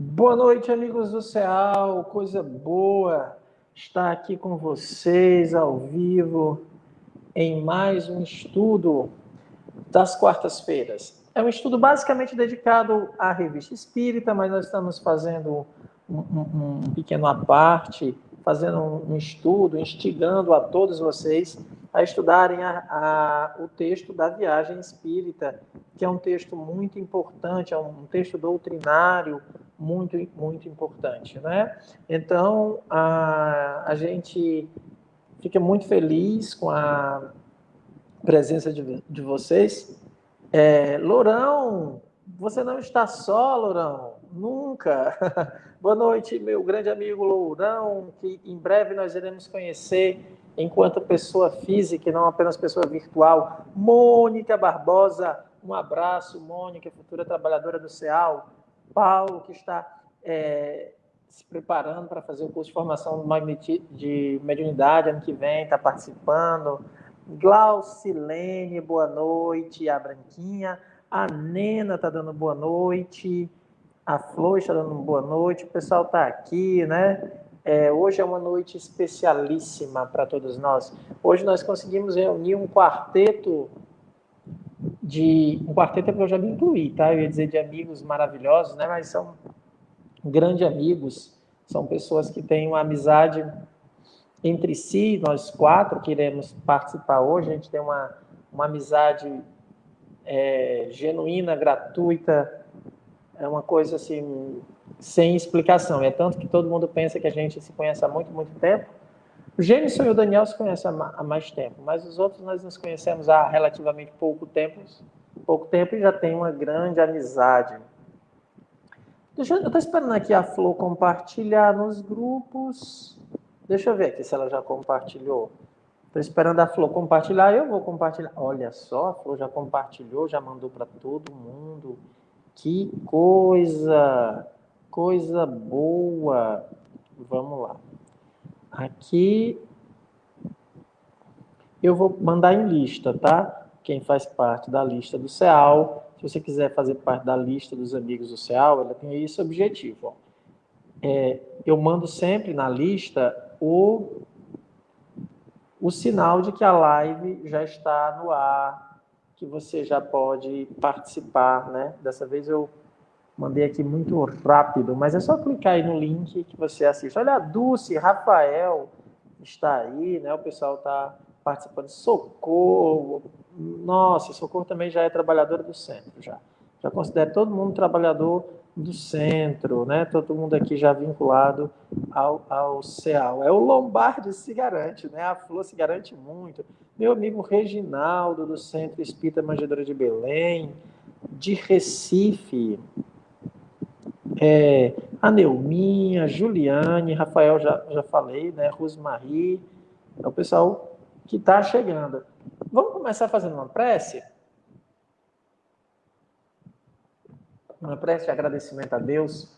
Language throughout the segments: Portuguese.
Boa noite, amigos do CEAL. Coisa boa estar aqui com vocês ao vivo em mais um estudo das quartas-feiras. É um estudo basicamente dedicado à Revista Espírita, mas nós estamos fazendo um pequeno à parte, fazendo um estudo, instigando a todos vocês a estudarem o texto da Viagem Espírita, que é um texto muito importante, é um texto doutrinário muito, muito importante, né? Então, a gente fica muito feliz com a presença de vocês. Lourão, você não está só, Lourão? Nunca. Boa noite, meu grande amigo Lourão, que em breve nós iremos conhecer enquanto pessoa física e não apenas pessoa virtual. Mônica Barbosa, um abraço, Mônica, futura trabalhadora do CEAL. Paulo, que está se preparando para fazer o curso de formação de mediunidade ano que vem, está participando. Glaucilene, boa noite. A Branquinha. A Nena está dando boa noite. A Flor está dando boa noite. O pessoal está aqui, né? Hoje é uma noite especialíssima para todos nós. Hoje nós conseguimos reunir um quarteto é porque eu já me incluí, tá? Eu ia dizer de amigos maravilhosos, né? Mas são grandes amigos. São pessoas que têm uma amizade entre si. Nós quatro que iremos participar hoje, a gente tem uma amizade genuína, gratuita, é uma coisa assim, sem explicação. É tanto que todo mundo pensa que a gente se conhece há muito, muito tempo. O Gênesis e o Daniel se conhecem há mais tempo, mas os outros nós nos conhecemos há relativamente pouco tempo e já tem uma grande amizade. Eu estou esperando aqui a Flor compartilhar nos grupos. Deixa eu ver aqui se ela já compartilhou. Estou esperando a Flor compartilhar, eu vou compartilhar. Olha só, a Flor já compartilhou, já mandou para todo mundo. Que coisa boa. Vamos lá. Aqui eu vou mandar em lista, tá? Quem faz parte da lista do CEAL. Se você quiser fazer parte da lista dos amigos do CEAL, ela tem esse objetivo. Ó. Eu mando sempre na lista o sinal de que a live já está no ar, que você já pode participar, né? Dessa vez eu mandei aqui muito rápido, mas é só clicar aí no link que você assiste. Olha, a Dulce, Rafael está aí, né? O pessoal está participando. Socorro, nossa, Socorro também já é trabalhadora do centro, já considero todo mundo trabalhador do centro, né? Todo mundo aqui já vinculado ao CEAL. O Lombardi se garante, né? A Flor se garante muito. Meu amigo Reginaldo, do Centro Espírita Manjedoura de Belém, de Recife, a Neuminha, Juliane, Rafael, já falei, né? Rosmarie, é o pessoal que está chegando. Vamos começar fazendo uma prece? Uma prece de agradecimento a Deus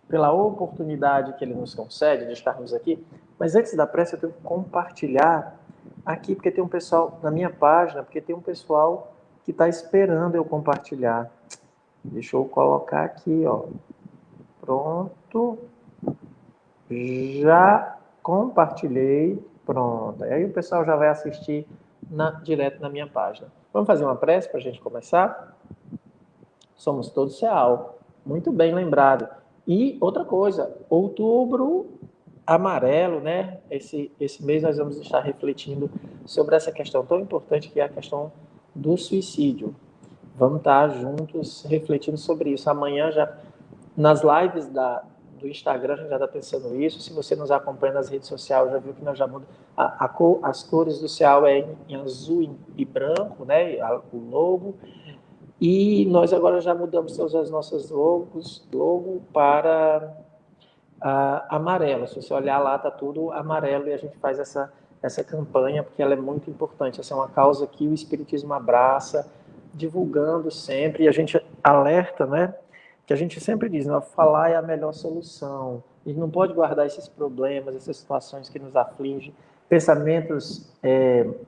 pela oportunidade que Ele nos concede de estarmos aqui. Mas antes da prece, eu tenho que compartilhar aqui, porque tem um pessoal na minha página, porque tem um pessoal que está esperando eu compartilhar. Deixa eu colocar aqui, ó. Pronto. Já compartilhei. Pronto. Aí o pessoal já vai assistir direto na minha página. Vamos fazer uma prece para a gente começar? Somos todos CEAL. Muito bem lembrado. E outra coisa, outubro amarelo, né? Esse mês nós vamos estar refletindo sobre essa questão tão importante que é a questão do suicídio. Vamos estar juntos refletindo sobre isso. Amanhã, já nas lives do Instagram, a gente já está pensando isso. Se você nos acompanha nas redes sociais, já viu que nós já mudamos. As cores do CEAL é em azul e branco, né? O logo. E nós agora já mudamos todas as nossas logo para amarelo. Se você olhar lá, está tudo amarelo e a gente faz essa campanha porque ela é muito importante. Essa é uma causa que o Espiritismo abraça, divulgando sempre, e a gente alerta, né? Que a gente sempre diz, né? Falar é a melhor solução. A gente não pode guardar esses problemas, essas situações que nos afligem, pensamentos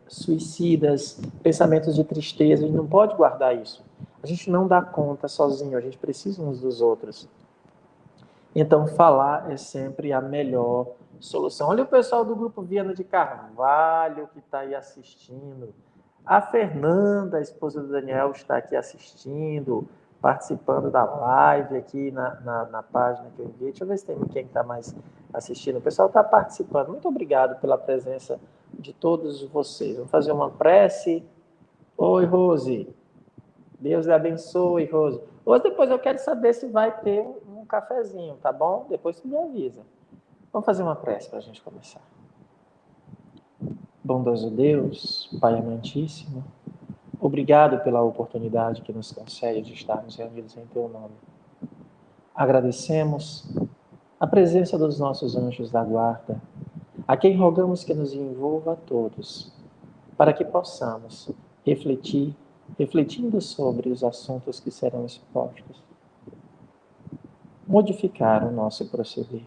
suicidas, pensamentos de tristeza, a gente não pode guardar isso. A gente não dá conta sozinho, a gente precisa uns dos outros. Então, falar é sempre a melhor solução. Olha o pessoal do Grupo Viana de Carvalho que está aí assistindo. A Fernanda, a esposa do Daniel, está aqui assistindo, participando da live aqui na página que eu enviei. Deixa eu ver se tem quem está mais assistindo. O pessoal está participando. Muito obrigado pela presença de todos vocês. Vamos fazer uma prece. Oi, Rose. Deus lhe abençoe, Rose. Hoje depois eu quero saber se vai ter um cafezinho, tá bom? Depois você me avisa. Vamos fazer uma prece para a gente começar. Bondoso Deus, Pai amantíssimo, obrigado pela oportunidade que nos concede de estarmos reunidos em Teu nome. Agradecemos a presença dos nossos anjos da guarda, a quem rogamos que nos envolva a todos, para que possamos refletindo sobre os assuntos que serão expostos, modificar o nosso proceder.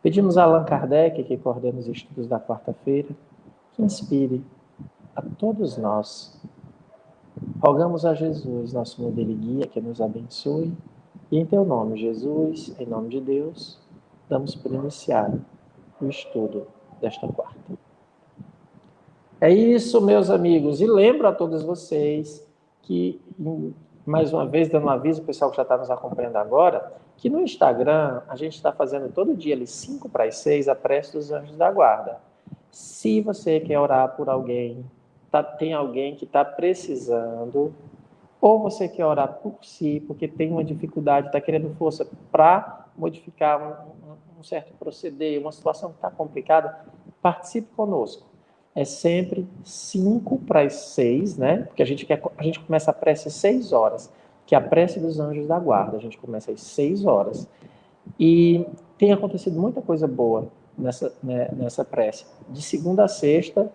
Pedimos a Allan Kardec, que coordena os estudos da quarta-feira, que inspire a todos nós. Rogamos a Jesus, nosso modelo e guia, que nos abençoe. E em Teu nome, Jesus, em nome de Deus, damos por iniciado o estudo desta quarta. É isso, meus amigos. E lembro a todos vocês que, mais uma vez, dando um aviso, o pessoal que já está nos acompanhando agora, que no Instagram a gente está fazendo todo dia, ali, 5:06, a prece dos anjos da guarda. Se você quer orar por alguém, tem alguém que está precisando, ou você quer orar por si, porque tem uma dificuldade, está querendo força para modificar um certo proceder, uma situação que está complicada, participe conosco. É sempre 5:06, né? Porque a gente começa a prece às 6 horas, que é a prece dos anjos da guarda. A gente começa às 6 horas. E tem acontecido muita coisa boa nessa prece. De segunda a sexta,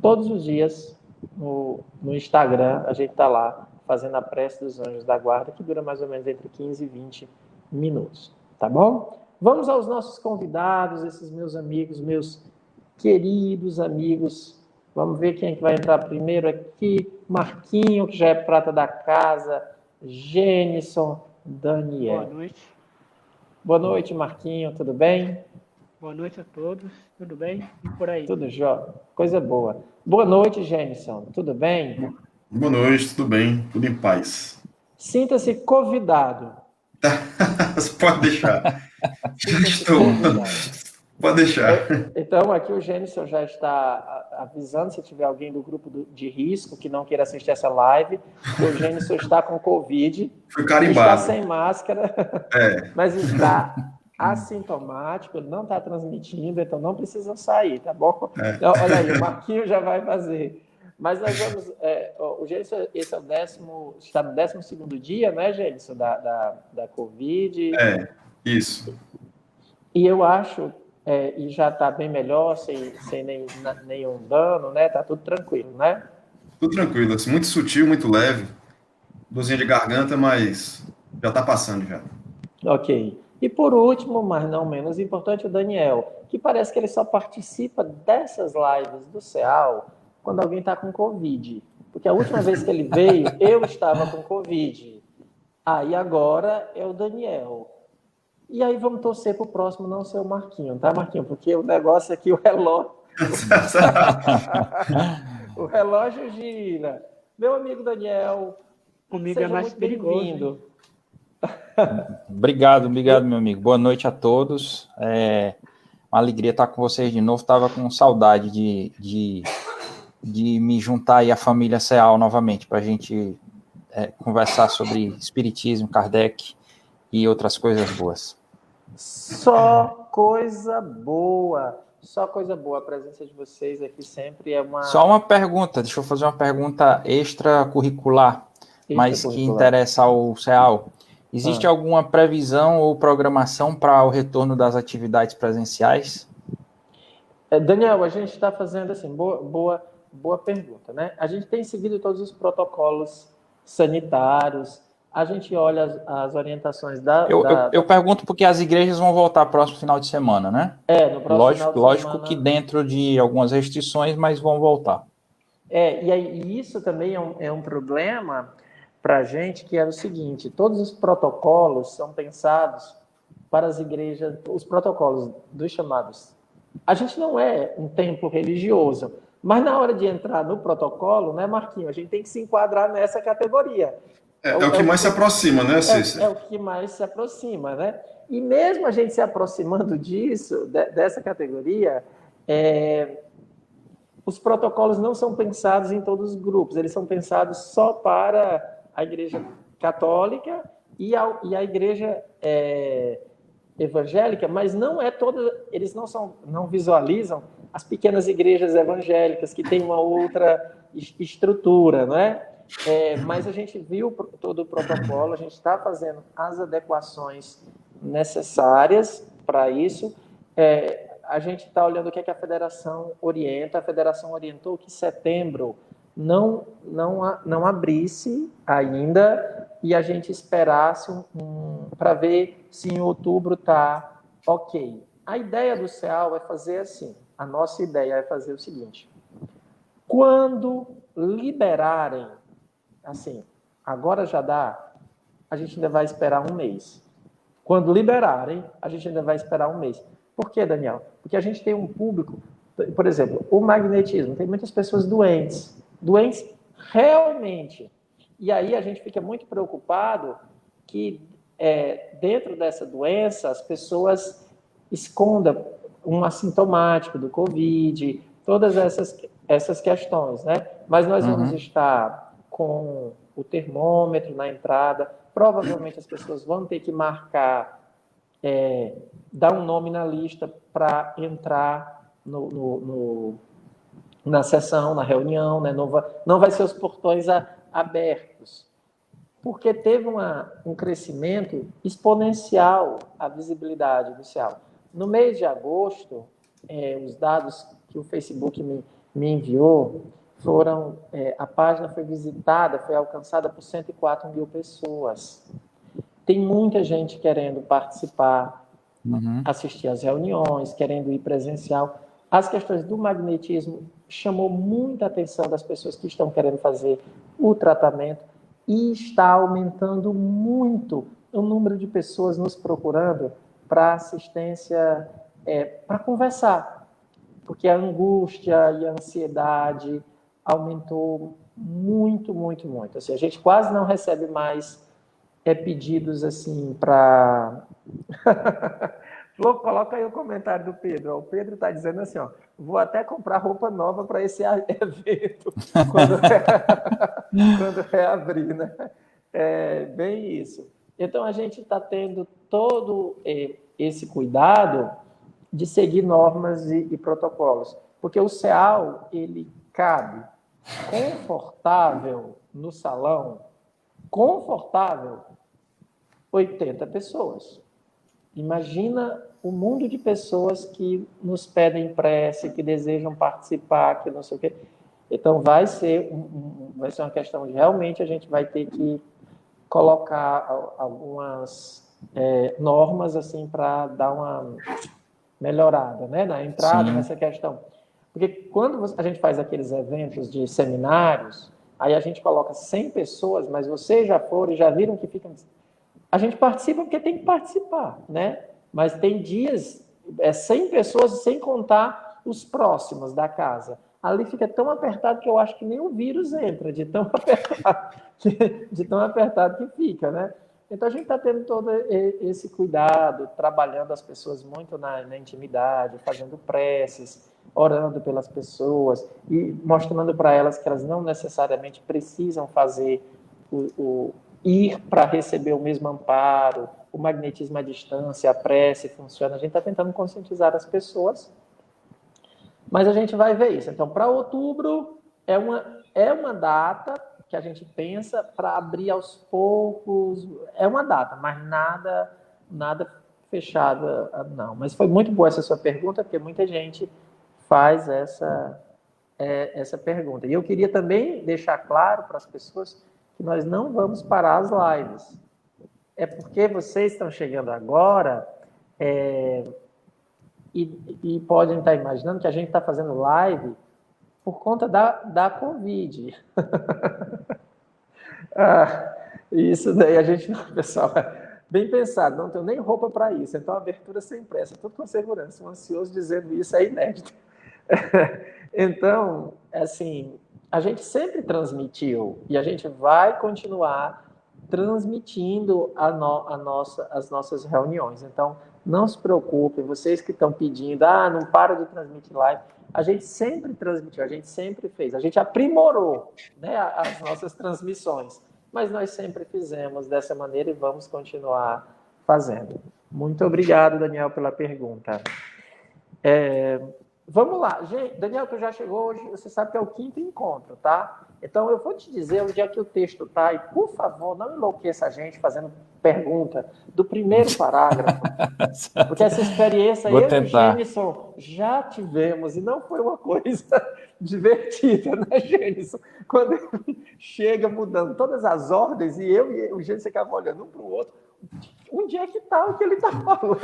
todos os dias, no Instagram, a gente está lá fazendo a prece dos anjos da guarda, que dura mais ou menos entre 15 e 20 minutos. Tá bom? Vamos aos nossos convidados, esses meus amigos, meus queridos amigos. Vamos ver quem é que vai entrar primeiro aqui. Marquinho, que já é prata da casa. Gênison, Daniel. Boa noite. Boa noite, Marquinho. Tudo bem? Boa noite a todos. Tudo bem? E por aí? Tudo jóia. Coisa boa. Boa noite, Gênison. Tudo bem? Boa noite, tudo bem? Tudo em paz. Sinta-se convidado. Você pode deixar. Sinta-se Estou. convidado. Pode deixar. Então, aqui o Gênison já está avisando, se tiver alguém do grupo de risco que não queira assistir essa live, que o Gênison está com Covid. Fui carimbado. Está sem máscara, É. mas está assintomático, ele não está transmitindo, então não precisa sair, tá bom? É. Então, olha aí, o Marquinho já vai fazer. Mas nós vamos... o Gênison, esse é o está no 12º dia, né, Gênison, da Covid. É, isso. E eu acho... e já está bem melhor, sem nenhum dano, né? Está tudo tranquilo, né? Tudo tranquilo, assim, muito sutil, muito leve. Dorzinha de garganta, mas já está passando já. Ok. E por último, mas não menos importante, o Daniel, que parece que ele só participa dessas lives do CEAL quando alguém está com Covid. Porque a última vez que ele veio, eu estava com Covid. Aí agora é o Daniel. E aí vamos torcer para o próximo não ser o Marquinho, tá, Marquinho? Porque o negócio aqui, o relógio... o relógio gira. Meu amigo Daniel, comigo é mais perigoso. Obrigado, meu amigo. Boa noite a todos. Uma alegria estar com vocês de novo. Estava com saudade de me juntar aí à família CEAL novamente, para a gente conversar sobre espiritismo, Kardec e outras coisas boas. Só coisa boa. Só coisa boa. A presença de vocês aqui sempre é uma... Só uma pergunta. Deixa eu fazer uma pergunta extracurricular, mas que interessa ao CEAL. Existe alguma previsão ou programação para o retorno das atividades presenciais? Daniel, a gente está fazendo assim, boa pergunta, né? A gente tem seguido todos os protocolos sanitários, a gente olha as orientações Eu pergunto porque as igrejas vão voltar próximo final de semana, né? No próximo lógico que dentro de algumas restrições, mas vão voltar. E aí, isso também é um problema para a gente, que é o seguinte: todos os protocolos são pensados para as igrejas, os protocolos dos chamados. A gente não é um templo religioso, mas na hora de entrar no protocolo, né, Marquinhos, a gente tem que se enquadrar nessa categoria. É o que mais se aproxima, né, Cícero? É o que mais se aproxima, né? E mesmo a gente se aproximando disso, dessa categoria, os protocolos não são pensados em todos os grupos, eles são pensados só para a Igreja Católica e a Igreja evangélica, mas não é toda, eles não visualizam as pequenas igrejas evangélicas que têm uma outra estrutura, não é? Mas a gente viu todo o protocolo, a gente está fazendo as adequações necessárias para isso. A gente está olhando o que a federação orienta. A federação orientou que setembro não abrisse ainda e a gente esperasse para ver se em outubro está ok. A ideia do CEAL é fazer assim, a nossa ideia é fazer o seguinte: quando liberarem, assim, agora já dá, a gente ainda vai esperar um mês. Quando liberarem, a gente ainda vai esperar um mês. Por quê, Daniel? Porque a gente tem um público, por exemplo, o magnetismo, tem muitas pessoas doentes realmente. E aí a gente fica muito preocupado que dentro dessa doença as pessoas escondam um assintomático do Covid, todas essas questões, né? Mas nós vamos estar com o termômetro na entrada, provavelmente as pessoas vão ter que marcar, dar um nome na lista para entrar na sessão, na reunião, né? Não vai ser os portões abertos, porque teve um crescimento exponencial a visibilidade inicial. No mês de agosto, os dados que o Facebook me enviou foram, a página foi visitada, foi alcançada por 104 mil pessoas. Tem muita gente querendo participar, assistir às reuniões, querendo ir presencial. As questões do magnetismo chamou muita atenção das pessoas que estão querendo fazer o tratamento e está aumentando muito o número de pessoas nos procurando para assistência, para conversar, porque a angústia e a ansiedade aumentou muito, muito, muito. Assim, a gente quase não recebe mais pedidos assim para... Coloca aí o comentário do Pedro. O Pedro está dizendo assim, vou até comprar roupa nova para esse evento, quando reabrir, né? Bem isso. Então, a gente está tendo todo esse cuidado de seguir normas e protocolos, porque o CEAL, ele cabe confortável no salão, confortável, 80 pessoas. Imagina o mundo de pessoas que nos pedem prece, que desejam participar, que não sei o quê. Então, vai ser uma questão de realmente a gente vai ter que colocar algumas normas assim para dar uma melhorada, né, na entrada. Sim. Nessa questão. Porque quando a gente faz aqueles eventos de seminários, aí a gente coloca 100 pessoas, mas vocês já foram e já viram que ficam... A gente participa porque tem que participar, né? Mas tem dias, 100 pessoas sem contar os próximos da casa. Ali fica tão apertado que eu acho que nem o vírus entra, de tão apertado que fica, né? Então a gente está tendo todo esse cuidado, trabalhando as pessoas muito na intimidade, fazendo preces, orando pelas pessoas e mostrando para elas que elas não necessariamente precisam fazer ir para receber o mesmo amparo, o magnetismo à distância, a prece funciona. A gente está tentando conscientizar as pessoas, mas a gente vai ver isso. Então, para outubro, é uma data que a gente pensa para abrir aos poucos. É uma data, mas nada fechado, não. Mas foi muito boa essa sua pergunta, porque muita gente faz essa pergunta. E eu queria também deixar claro para as pessoas que nós não vamos parar as lives. É porque vocês estão chegando agora e podem estar imaginando que a gente está fazendo live por conta da Covid. Isso daí a gente, pessoal, Bem pensado, não tenho nem roupa para isso. Então, abertura sem pressa, tudo com segurança. Um ansioso dizendo isso é inédito. Então, assim, a gente sempre transmitiu e a gente vai continuar transmitindo as nossas reuniões. Então, não se preocupem, vocês que estão pedindo, não para de transmitir live. A gente sempre transmitiu, a gente sempre fez, a gente aprimorou, né, as nossas transmissões, mas nós sempre fizemos dessa maneira e vamos continuar fazendo. Muito obrigado, Daniel, pela pergunta. Vamos lá, gente. Daniel, tu já chegou hoje, você sabe que é o 5º encontro, tá? Então, eu vou te dizer onde é que o texto está, e, por favor, não enlouqueça a gente fazendo pergunta do primeiro parágrafo, porque essa experiência eu e o Gênison já tivemos, e não foi uma coisa divertida, né, Gênison? Quando ele chega mudando todas as ordens, e eu e o Gênison ficava olhando um para o outro, onde é que está o que ele está falando?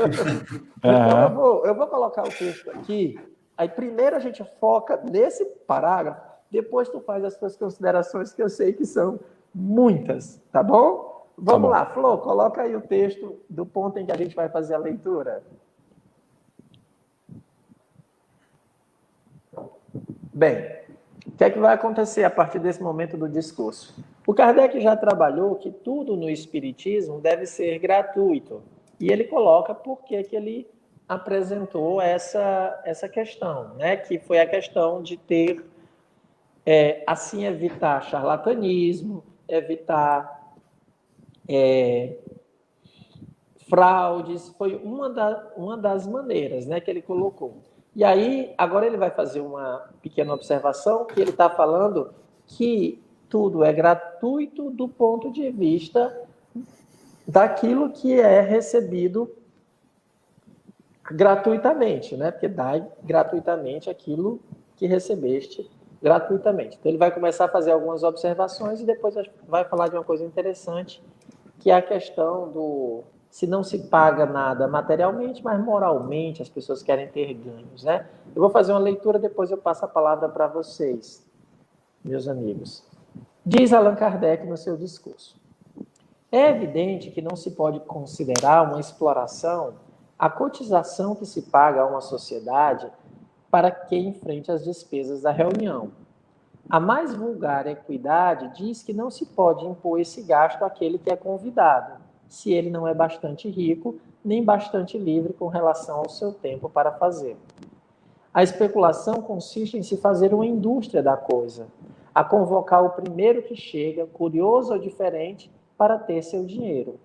Então, eu vou colocar o texto aqui. Aí primeiro a gente foca nesse parágrafo, depois tu faz as tuas considerações, que eu sei que são muitas, tá bom? Vamos lá, Flor, coloca aí o texto do ponto em que a gente vai fazer a leitura. Bem, o que é que vai acontecer a partir desse momento do discurso? O Kardec já trabalhou que tudo no Espiritismo deve ser gratuito, e ele coloca por que ele apresentou essa questão, né? Que foi a questão de ter, assim, evitar charlatanismo, evitar fraudes, foi uma das maneiras, né, que ele colocou. E aí, agora ele vai fazer uma pequena observação, que ele está falando que tudo é gratuito do ponto de vista daquilo que é recebido gratuitamente, né? Porque dá gratuitamente aquilo que recebeste gratuitamente. Então, ele vai começar a fazer algumas observações e depois vai falar de uma coisa interessante, que é a questão do se não se paga nada materialmente, mas moralmente as pessoas querem ter ganhos, né? Eu vou fazer uma leitura, depois eu passo a palavra para vocês, meus amigos. Diz Allan Kardec no seu discurso: é evidente que não se pode considerar uma exploração a cotização que se paga a uma sociedade para que enfrente as despesas da reunião. A mais vulgar equidade diz que não se pode impor esse gasto àquele que é convidado, se ele não é bastante rico, nem bastante livre com relação ao seu tempo para fazê-lo. A especulação consiste em se fazer uma indústria da coisa, a convocar o primeiro que chega, curioso ou diferente, para ter seu dinheiro.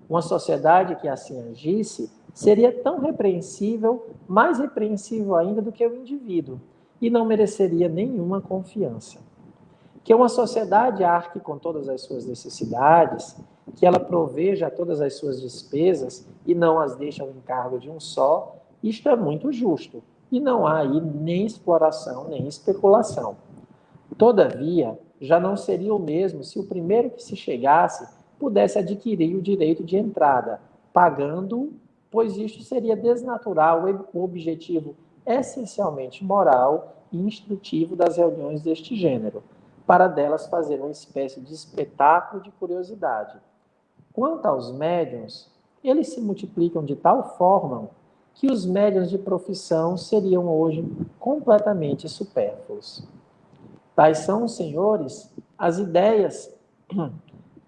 Uma sociedade que assim agisse seria tão repreensível, mais repreensível ainda do que o indivíduo, e não mereceria nenhuma confiança. Que uma sociedade arque com todas as suas necessidades, que ela proveja todas as suas despesas e não as deixe ao encargo de um só, isto é muito justo, e não há aí nem exploração, nem especulação. Todavia, já não seria o mesmo se o primeiro que se chegasse pudesse adquirir o direito de entrada, pagando, pois isto seria desnaturar o objetivo essencialmente moral e instrutivo das reuniões deste gênero, para delas fazer uma espécie de espetáculo de curiosidade. Quanto aos médiuns, eles se multiplicam de tal forma que os médiuns de profissão seriam hoje completamente supérfluos. Tais são, senhores, as ideias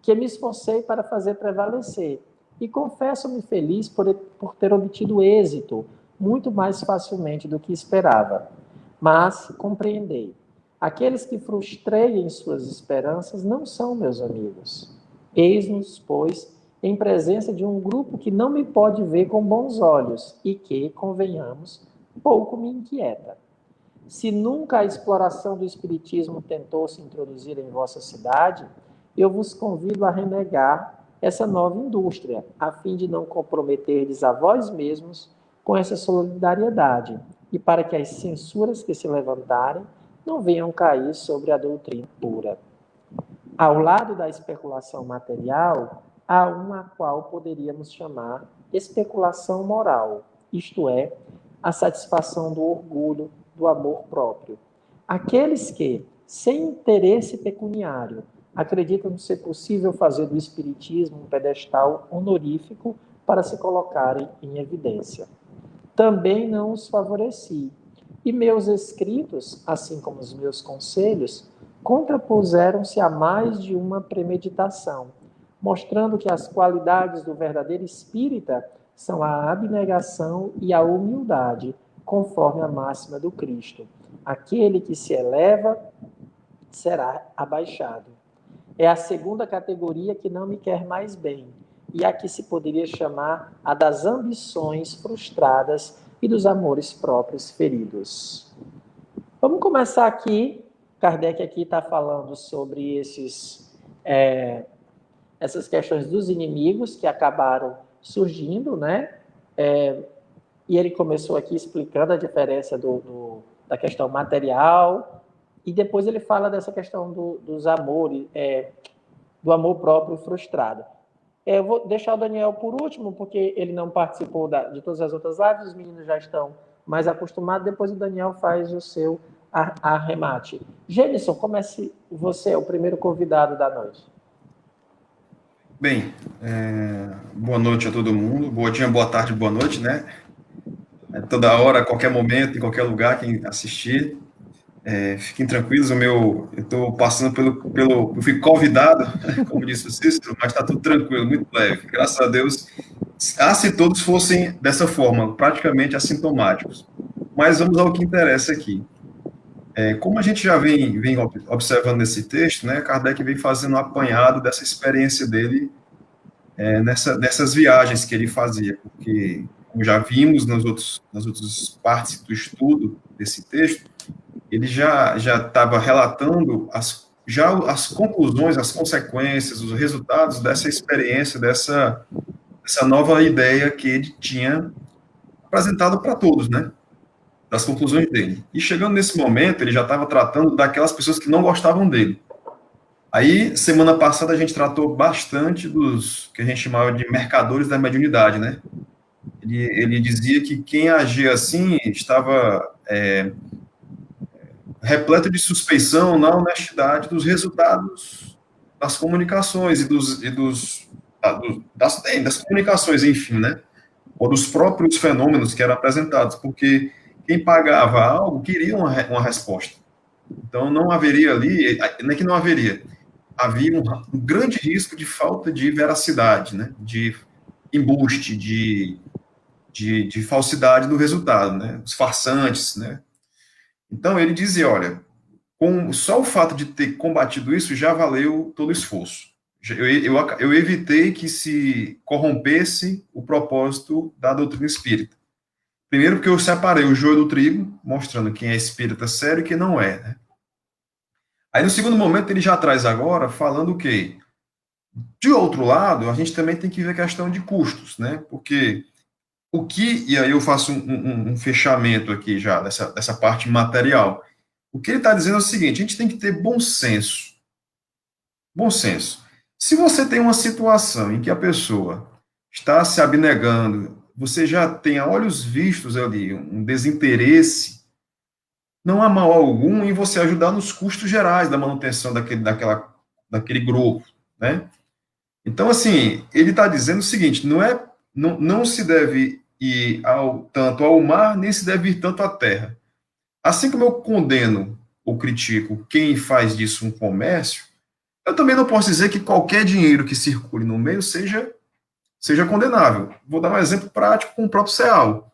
que me esforcei para fazer prevalecer, e confesso-me feliz por ter obtido êxito muito mais facilmente do que esperava. Mas, compreendei, aqueles que frustreiem suas esperanças não são meus amigos. Eis-nos, pois, em presença de um grupo que não me pode ver com bons olhos e que, convenhamos, pouco me inquieta. Se nunca a exploração do espiritismo tentou se introduzir em vossa cidade, eu vos convido a renegar essa nova indústria, a fim de não comprometerdes a vós mesmos com essa solidariedade, e para que as censuras que se levantarem não venham cair sobre a doutrina pura. Ao lado da especulação material, há uma a qual poderíamos chamar especulação moral, isto é, a satisfação do orgulho, do amor próprio. Aqueles que, sem interesse pecuniário, acreditam ser possível fazer do espiritismo um pedestal honorífico para se colocarem em evidência. Também não os favoreci, e meus escritos, assim como os meus conselhos, contrapuseram-se a mais de uma premeditação, mostrando que as qualidades do verdadeiro espírita são a abnegação e a humildade, conforme a máxima do Cristo. Aquele que se eleva será abaixado. É a segunda categoria que não me quer mais bem, e a que se poderia chamar a das ambições frustradas e dos amores próprios feridos. Vamos começar aqui. Kardec aqui está falando sobre essas questões dos inimigos que acabaram surgindo, né? E ele começou aqui explicando a diferença da questão material, e depois ele fala dessa questão dos amores, do amor próprio frustrado. Eu vou deixar o Daniel por último, porque ele não participou de todas as outras lives, os meninos já estão mais acostumados, depois o Daniel faz o seu arremate. Gênison, comece você, é o primeiro convidado da noite. Bem, boa noite a todo mundo, bom dia, boa tarde, boa noite, né? Toda hora, a qualquer momento, em qualquer lugar, quem assistir, fiquem tranquilos, eu estou passando eu fui convidado, como disse o Cícero, mas está tudo tranquilo, muito leve, graças a Deus. Se todos fossem dessa forma, praticamente assintomáticos. Mas vamos ao que interessa aqui. Como a gente já vem observando nesse texto, né, Kardec vem fazendo um apanhado dessa experiência dele nessas viagens que ele fazia, porque, como já vimos nas outras partes do estudo desse texto, ele já estava relatando as conclusões, as consequências, os resultados dessa experiência, dessa nova ideia que ele tinha apresentado para todos, né? Das conclusões dele. E chegando nesse momento, ele já estava tratando daquelas pessoas que não gostavam dele. Aí, semana passada, a gente tratou bastante dos que a gente chamava de mercadores da mediunidade, né? Ele dizia que quem agia assim estava repleto de suspeição na honestidade dos resultados das comunicações das comunicações, enfim, né? Ou dos próprios fenômenos que eram apresentados, porque quem pagava algo queria uma resposta. Então, não haveria ali, não é que não haveria, havia um grande risco de falta de veracidade, né? De embuste, de falsidade do resultado, né? Os farsantes, né? Então, ele dizia, olha, só o fato de ter combatido isso já valeu todo o esforço. Eu evitei que se corrompesse o propósito da doutrina espírita. Primeiro porque eu separei o joio do trigo, mostrando quem é espírita sério e quem não é, né? Aí, no segundo momento, ele já traz agora, falando o quê? De outro lado, a gente também tem que ver a questão de custos, né? Porque e aí eu faço um fechamento aqui já dessa parte material. O que ele está dizendo é o seguinte, a gente tem que ter bom senso. Bom senso. Se você tem uma situação em que a pessoa está se abnegando, você já tem a olhos vistos ali um desinteresse, não há mal algum em você ajudar nos custos gerais da manutenção daquele grupo, né? Então, assim, ele está dizendo o seguinte, não se deve ir tanto ao mar, nem se deve ir tanto à terra. Assim como eu condeno ou critico quem faz disso um comércio, eu também não posso dizer que qualquer dinheiro que circule no meio seja condenável. Vou dar um exemplo prático com o próprio CEAL.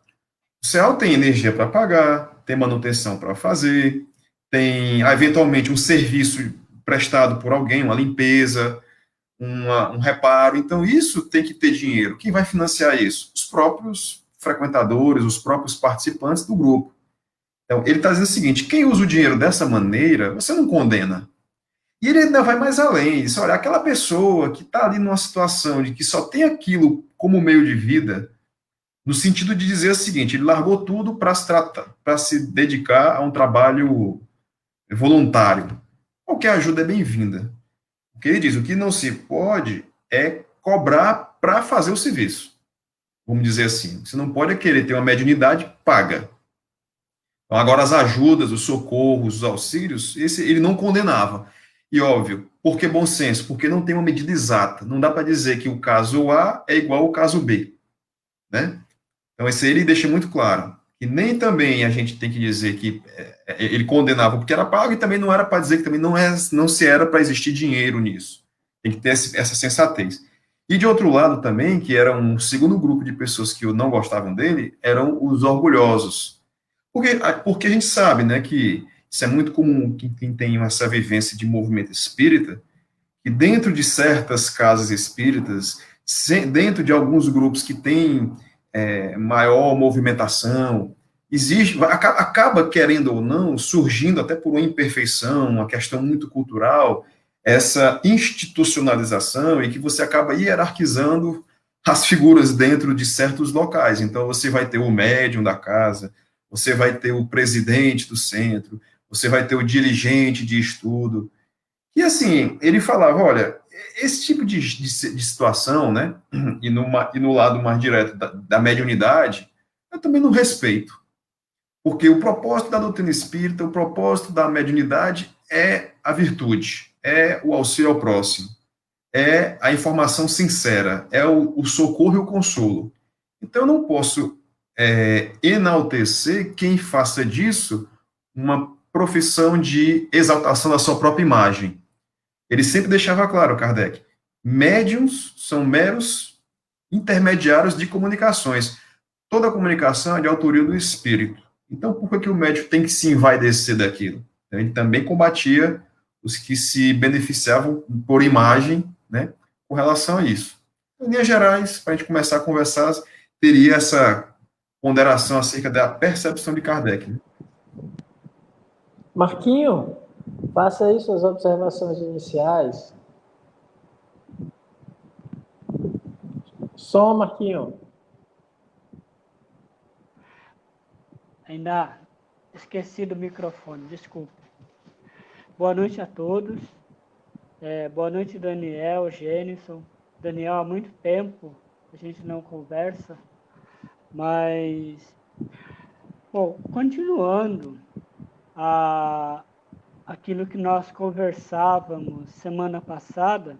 O CEAL tem energia para pagar, tem manutenção para fazer, tem, eventualmente, um serviço prestado por alguém, uma limpeza, um reparo. Então, isso tem que ter dinheiro. Quem vai financiar isso? Os próprios frequentadores, os próprios participantes do grupo. Então, ele está dizendo o seguinte, quem usa o dinheiro dessa maneira, você não condena. E ele ainda vai mais além. Diz, olha, aquela pessoa que está ali numa situação de que só tem aquilo como meio de vida, no sentido de dizer o seguinte, ele largou tudo para se dedicar a um trabalho voluntário. Qualquer ajuda é bem-vinda. O que ele diz, o que não se pode é cobrar para fazer o serviço. Vamos dizer assim. Você não pode querer ter uma mediunidade paga. Então, agora, as ajudas, os socorros, os auxílios, ele não condenava. E óbvio, por que bom senso? Porque não tem uma medida exata. Não dá para dizer que o caso A é igual ao caso B, né? Então, esse aí ele deixa muito claro. E nem também a gente tem que dizer que ele condenava porque era pago, e também não era para dizer que também não se era para existir dinheiro nisso. Tem que ter essa sensatez. E de outro lado também, que era um segundo grupo de pessoas que não gostavam dele, eram os orgulhosos. Porque a gente sabe, né, que isso é muito comum, quem tem essa vivência de movimento espírita, que dentro de certas casas espíritas, dentro de alguns grupos que têm maior movimentação, existe, acaba, querendo ou não, surgindo até por uma imperfeição, uma questão muito cultural, essa institucionalização, e que você acaba hierarquizando as figuras dentro de certos locais. Então, você vai ter o médium da casa, você vai ter o presidente do centro, você vai ter o dirigente de estudo. E assim, ele falava, olha, esse tipo de situação, né, e no lado mais direto da mediunidade, eu também não respeito. Porque o propósito da doutrina espírita, o propósito da mediunidade é a virtude, é o auxílio ao próximo, é a informação sincera, é o socorro e o consolo. Então, eu não posso enaltecer quem faça disso uma profissão de exaltação da sua própria imagem. Ele sempre deixava claro, Kardec, médiums são meros intermediários de comunicações. Toda comunicação é de autoria do espírito. Então, por que o médium tem que se envaidecer daquilo? Então, ele também combatia os que se beneficiavam por imagem, né, com relação a isso. Em linhas gerais, para a gente começar a conversar, teria essa ponderação acerca da percepção de Kardec. Né? Marquinho, faça aí suas observações iniciais. Som, Marquinho. Ainda esqueci do microfone, desculpa. Boa noite a todos. Boa noite, Daniel, Gênison. Daniel, há muito tempo a gente não conversa, mas, bom, continuando aquilo que nós conversávamos semana passada,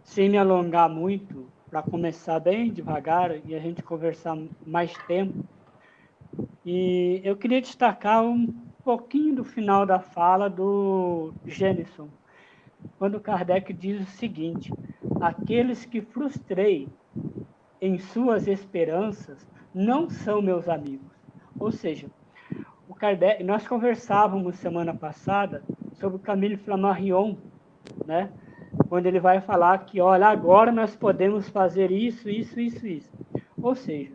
sem me alongar muito, para começar bem devagar e a gente conversar mais tempo, e eu queria destacar um pouquinho do final da fala do Gênison, quando Kardec diz o seguinte: aqueles que frustrei em suas esperanças não são meus amigos. Ou seja, o Kardec, nós conversávamos semana passada sobre o Camille Flammarion, né? Quando ele vai falar que, olha, agora nós podemos fazer isso, isso, isso, isso. Ou seja,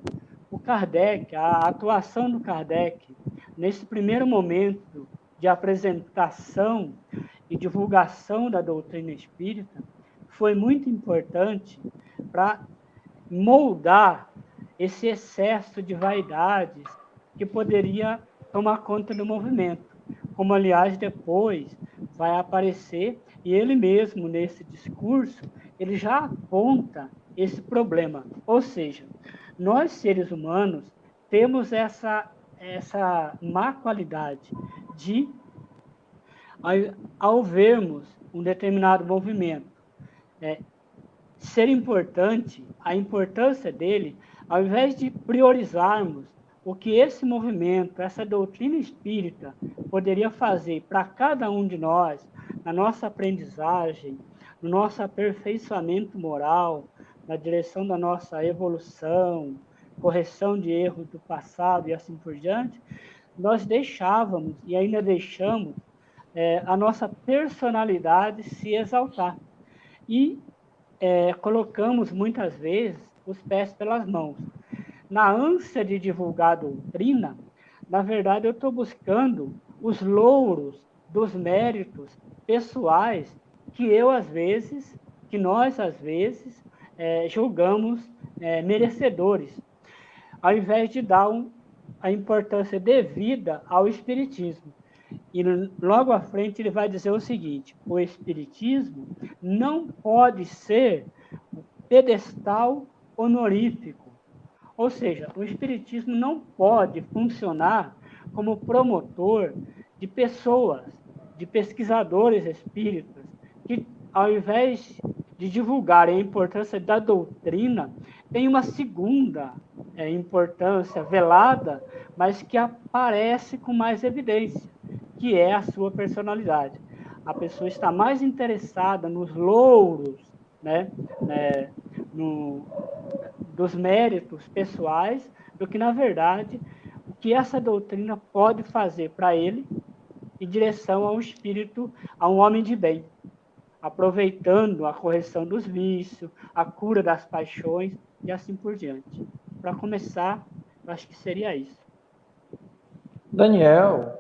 o Kardec, a atuação do Kardec, nesse primeiro momento de apresentação e divulgação da doutrina espírita, foi muito importante para moldar esse excesso de vaidades que poderia tomar conta do movimento. Como, aliás, depois vai aparecer, e ele mesmo, nesse discurso, ele já aponta esse problema. Ou seja, nós, seres humanos, temos essa má qualidade de, ao vermos um determinado movimento ser importante, a importância dele, ao invés de priorizarmos o que esse movimento, essa doutrina espírita poderia fazer para cada um de nós, na nossa aprendizagem, no nosso aperfeiçoamento moral, na direção da nossa evolução, correção de erros do passado e assim por diante, nós deixávamos e ainda deixamos a nossa personalidade se exaltar. E colocamos muitas vezes os pés pelas mãos. Na ânsia de divulgar a doutrina, na verdade eu estou buscando os louros dos méritos pessoais que nós às vezes julgamos merecedores, ao invés de dar a importância devida ao espiritismo. E logo à frente ele vai dizer o seguinte: o espiritismo não pode ser o pedestal honorífico. Ou seja, o espiritismo não pode funcionar como promotor de pessoas, de pesquisadores espíritas que, ao invés de divulgarem a importância da doutrina, tem uma segunda importância velada, mas que aparece com mais evidência, que é a sua personalidade. A pessoa está mais interessada nos louros, né, dos méritos pessoais, do que, na verdade, o que essa doutrina pode fazer para ele em direção a um espírito, a um homem de bem, aproveitando a correção dos vícios, a cura das paixões e assim por diante. Para começar, eu acho que seria isso. Daniel.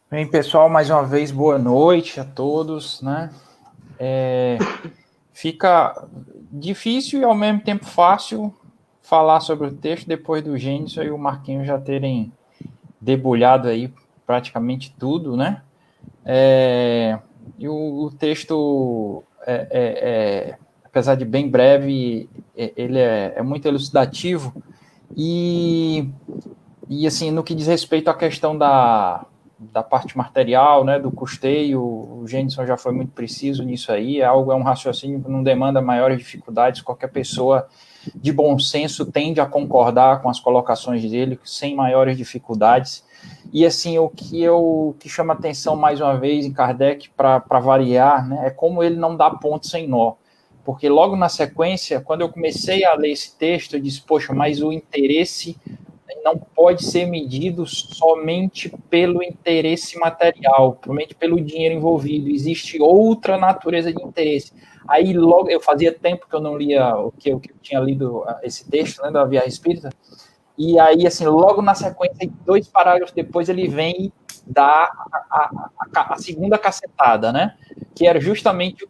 Bem, pessoal, mais uma vez, boa noite a todos, né? Fica difícil e, ao mesmo tempo, fácil falar sobre o texto depois do Gênesis e o Marquinhos já terem debulhado aí praticamente tudo, né? E o texto, apesar de bem breve, ele é muito elucidativo e assim, no que diz respeito à questão da parte material, né, do custeio, o Gênison já foi muito preciso nisso aí, é um raciocínio que não demanda maiores dificuldades, qualquer pessoa de bom senso tende a concordar com as colocações dele, sem maiores dificuldades. E assim, o que chama atenção mais uma vez em Kardec, para variar, né, é como ele não dá ponto sem nó. Porque logo na sequência, quando eu comecei a ler esse texto, eu disse, poxa, mas o interesse não pode ser medido somente pelo interesse material, somente pelo dinheiro envolvido. Existe outra natureza de interesse. Aí logo, eu fazia tempo que eu não lia o que eu tinha lido esse texto, né, da Via Espírita, e aí, assim, logo na sequência, 2 parágrafos depois, ele vem e dá a segunda cacetada, né? Que era justamente o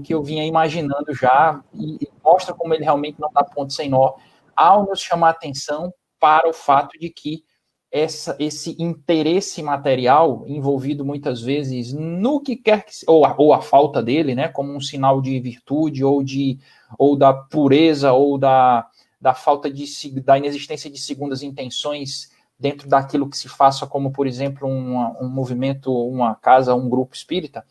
que eu vinha imaginando já, e mostra como ele realmente não dá ponto sem nó, ao nos chamar a atenção para o fato de que esse interesse material, envolvido muitas vezes no que quer que ou a falta dele, né? Como um sinal de virtude, ou da pureza, ou da falta da inexistência de segundas intenções dentro daquilo que se faça, como, por exemplo, um movimento, uma casa, um grupo espírita,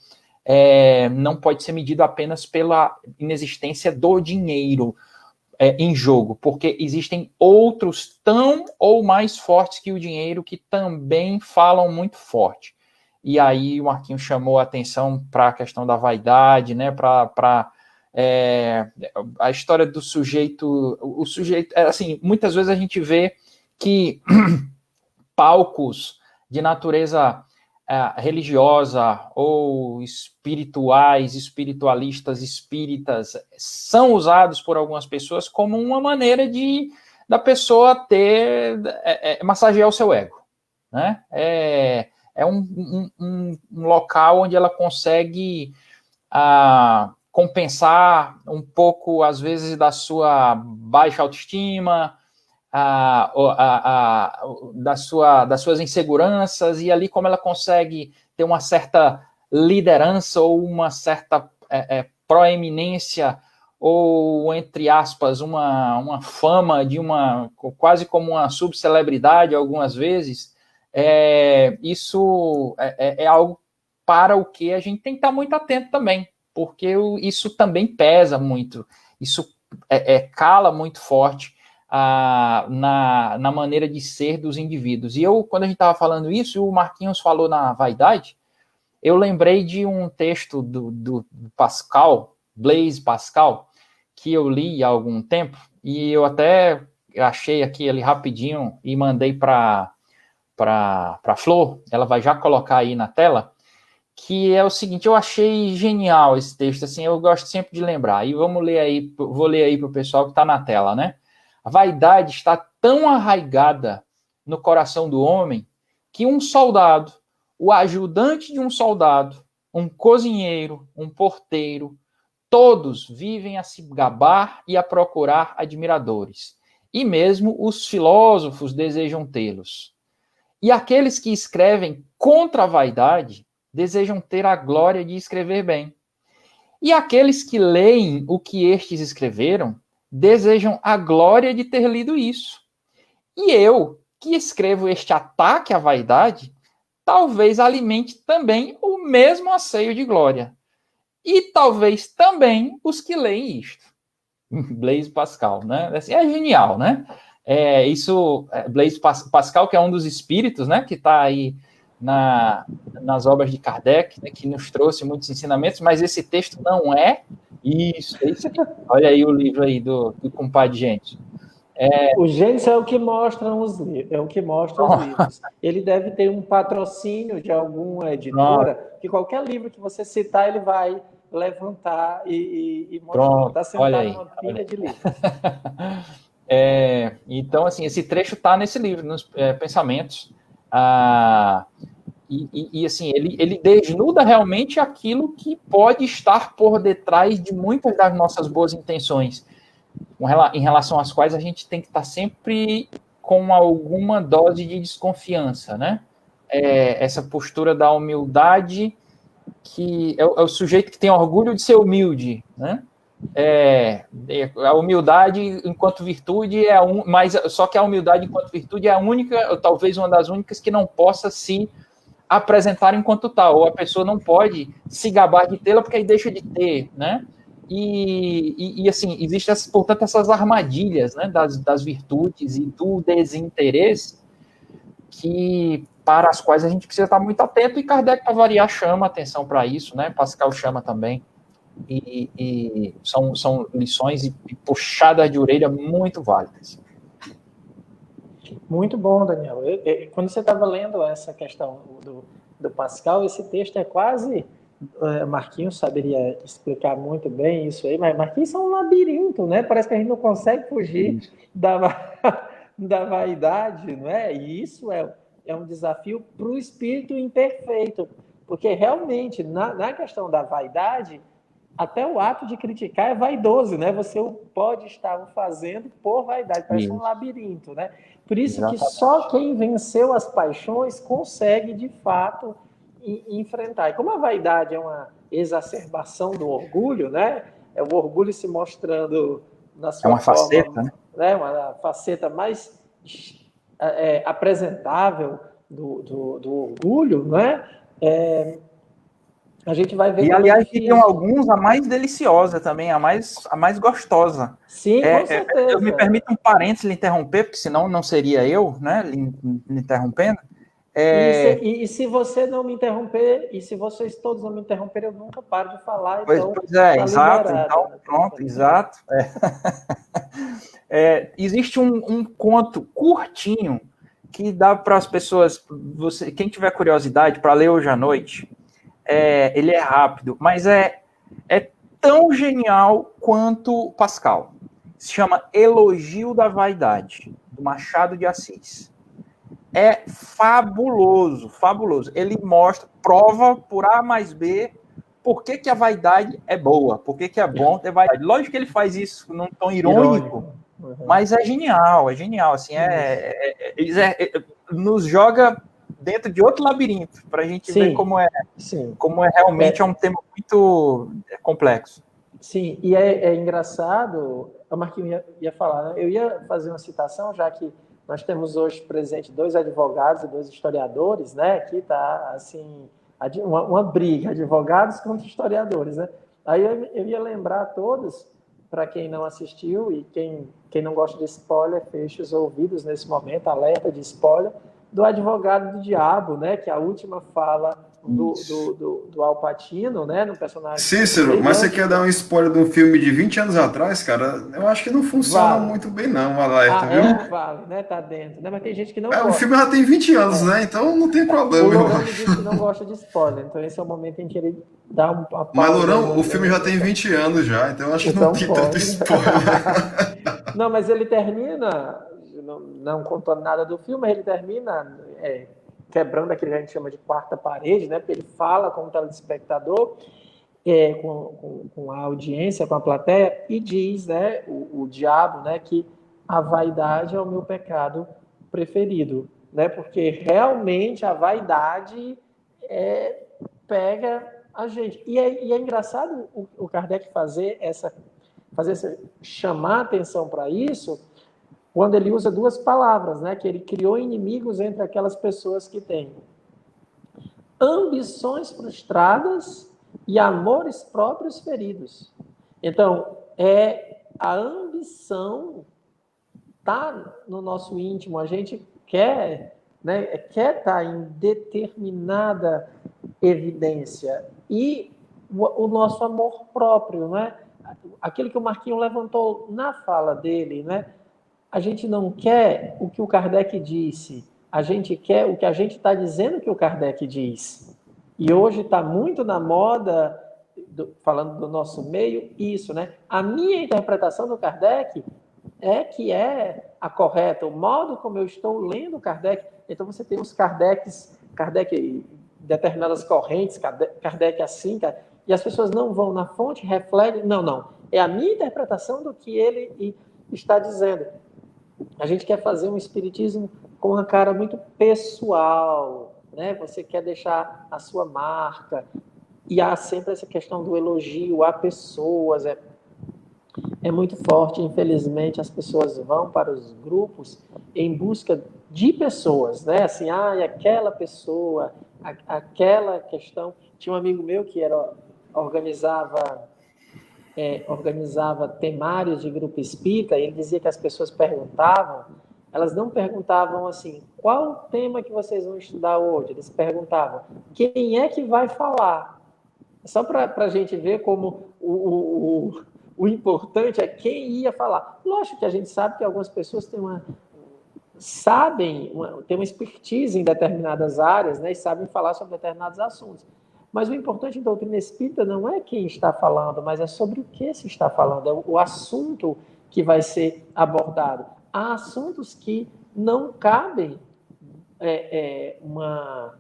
não pode ser medido apenas pela inexistência do dinheiro em jogo, porque existem outros tão ou mais fortes que o dinheiro que também falam muito forte. E aí o Marquinhos chamou a atenção para a questão da vaidade, né, para a história do sujeito, o sujeito, assim, muitas vezes a gente vê que palcos de natureza religiosa ou espirituais, espiritualistas, espíritas, são usados por algumas pessoas como uma maneira da pessoa massagear o seu ego, né? É um local onde ela consegue compensar um pouco, às vezes, da sua baixa autoestima, das suas inseguranças, e ali como ela consegue ter uma certa liderança ou uma certa proeminência, ou, entre aspas, uma fama de quase como uma subcelebridade algumas vezes, isso é algo para o que a gente tem que estar muito atento também, porque isso também pesa muito, isso cala muito forte na maneira de ser dos indivíduos. E quando a gente estava falando isso, o Marquinhos falou na vaidade, eu lembrei de um texto do Pascal, Blaise Pascal, que eu li há algum tempo, e eu até achei aqui ele rapidinho e mandei para Flor, ela vai já colocar aí na tela, que é o seguinte, eu achei genial esse texto, assim, eu gosto sempre de lembrar, e vou ler aí para o pessoal que está na tela, né? A vaidade está tão arraigada no coração do homem que um soldado, o ajudante de um soldado, um cozinheiro, um porteiro, todos vivem a se gabar e a procurar admiradores. E mesmo os filósofos desejam tê-los. E aqueles que escrevem contra a vaidade desejam ter a glória de escrever bem. E aqueles que leem o que estes escreveram desejam a glória de ter lido isso. E eu, que escrevo este ataque à vaidade, talvez alimente também o mesmo anseio de glória. E talvez também os que leem isto. Blaise Pascal, né? Assim, é genial, né? Blaise Pascal, que é um dos espíritos, né? Que está aí nas obras de Kardec, né, que nos trouxe muitos ensinamentos, mas esse texto não é isso. Olha aí o livro aí do compadre Gente. O Gênesis é o que mostra os livros. Ele deve ter um patrocínio de alguma editora, que qualquer livro que você citar, ele vai levantar e mostrar. Está sentado numa pilha de livros. Então, assim, esse trecho está nesse livro, nos Pensamentos. E assim, ele desnuda realmente aquilo que pode estar por detrás de muitas das nossas boas intenções, em relação às quais a gente tem que estar sempre com alguma dose de desconfiança, né? Essa postura da humildade, que é o sujeito que tem orgulho de ser humilde, né? A humildade enquanto virtude mas só que a humildade enquanto virtude é a única, ou talvez uma das únicas, que não possa se apresentar enquanto tal, ou a pessoa não pode se gabar de tê-la porque aí deixa de ter, né? E assim, existem, portanto, essas armadilhas, né, das virtudes e do desinteresse, para as quais a gente precisa estar muito atento, e Kardec, para variar, chama atenção para isso, né? Pascal chama também, e são lições e puxadas de orelha muito válidas. Muito bom, Daniel. Quando você estava lendo essa questão do Pascal, esse texto é quase... Marquinhos saberia explicar muito bem isso aí, mas Marquinhos é um labirinto, né? Parece que a gente não consegue fugir da vaidade, não é? E isso é um desafio para o espírito imperfeito, porque realmente, na questão da vaidade, até o ato de criticar é vaidoso, né? Você pode estar fazendo por vaidade, parece um labirinto, né? Por isso que só quem venceu as paixões consegue, de fato, enfrentar. E como a vaidade é uma exacerbação do orgulho, né? É o orgulho se mostrando na sua uma forma, faceta, né? Uma faceta mais apresentável do orgulho, né? A gente vai ver. E, aliás, diriam alguns, a mais deliciosa também, a mais gostosa. Sim, com certeza. Eu me permito um parênteses lhe interromper, porque senão não seria eu, né, lhe interrompendo. E se você não me interromper, e se vocês todos não me interromperem, eu nunca paro de falar. Então, pois é, exato. Então, pronto, exato. Existe um conto curtinho que dá para as pessoas, quem tiver curiosidade, para ler hoje à noite. Ele é rápido, mas é tão genial quanto Pascal. Se chama Elogio da Vaidade, do Machado de Assis. É fabuloso, fabuloso. Ele prova por A mais B por que a vaidade é boa, por que é bom ter vaidade. Lógico que ele faz isso num tom irônico. Mas é genial, assim, nos joga dentro de outro labirinto, para a gente ver como realmente é um tema muito complexo. Sim, e é engraçado, a Marquinhos ia falar, né? Eu ia fazer uma citação, já que nós temos hoje presente 2 advogados e 2 historiadores, né? Aqui está, assim, uma briga, advogados contra historiadores, né? Aí eu ia lembrar a todos, para quem não assistiu e quem não gosta de spoiler, feche os ouvidos nesse momento, alerta de spoiler, do Advogado do Diabo, né? Que é a última fala do Al Pacino, né? No personagem. Cícero, mas você quer dar um spoiler de um filme de 20 anos atrás, cara? Eu acho que não funciona muito bem, não, o alerta, viu? Vale, né? Tá dentro, né? Mas tem gente que não gosta. O filme já tem 20 anos, né? Então não tem problema. O Lourão disse que não gosta de spoiler, então esse é o momento em que ele dá uma pausa. Mas, Lourão, o filme já tem 20 anos já, então eu acho que não tem tanto spoiler. Não, mas ele termina, não contando nada do filme, mas ele termina quebrando aquilo que a gente chama de quarta parede, né? Porque ele fala com o telespectador, com a audiência, com a plateia, e diz, né, o diabo, né, que a vaidade é o meu pecado preferido, né? Porque realmente a vaidade pega a gente. E é engraçado o Kardec fazer chamar atenção para isso, quando ele usa duas palavras, né? Que ele criou inimigos entre aquelas pessoas que têm ambições frustradas e amores próprios feridos. Então, a ambição está no nosso íntimo, a gente quer, né, quer estar em determinada evidência. E o nosso amor próprio, né? Aquilo que o Marquinho levantou na fala dele, né? A gente não quer o que o Kardec disse, a gente quer o que a gente está dizendo que o Kardec diz. E hoje está muito na moda, falando do nosso meio, isso, né? A minha interpretação do Kardec é que é a correta, o modo como eu estou lendo o Kardec. Então você tem os Kardec determinadas correntes, Kardec assim, e as pessoas não vão na fonte, refletem, não. É a minha interpretação do que ele está dizendo. A gente quer fazer um espiritismo com uma cara muito pessoal, né? Você quer deixar a sua marca, e há sempre essa questão do elogio a pessoas, é muito forte. Infelizmente, as pessoas vão para os grupos em busca de pessoas, né? Assim, aquela pessoa, aquela questão. Tinha um amigo meu que organizava temários de grupo espírita, e ele dizia que as pessoas perguntavam, elas não perguntavam assim, qual o tema que vocês vão estudar hoje? Eles perguntavam, quem é que vai falar? Só para a gente ver como o importante é quem ia falar. Lógico que a gente sabe que algumas pessoas têm uma expertise em determinadas áreas, né, e sabem falar sobre determinados assuntos. Mas o importante em doutrina espírita não é quem está falando, mas é sobre o que se está falando, é o assunto que vai ser abordado. Há assuntos que não cabem uma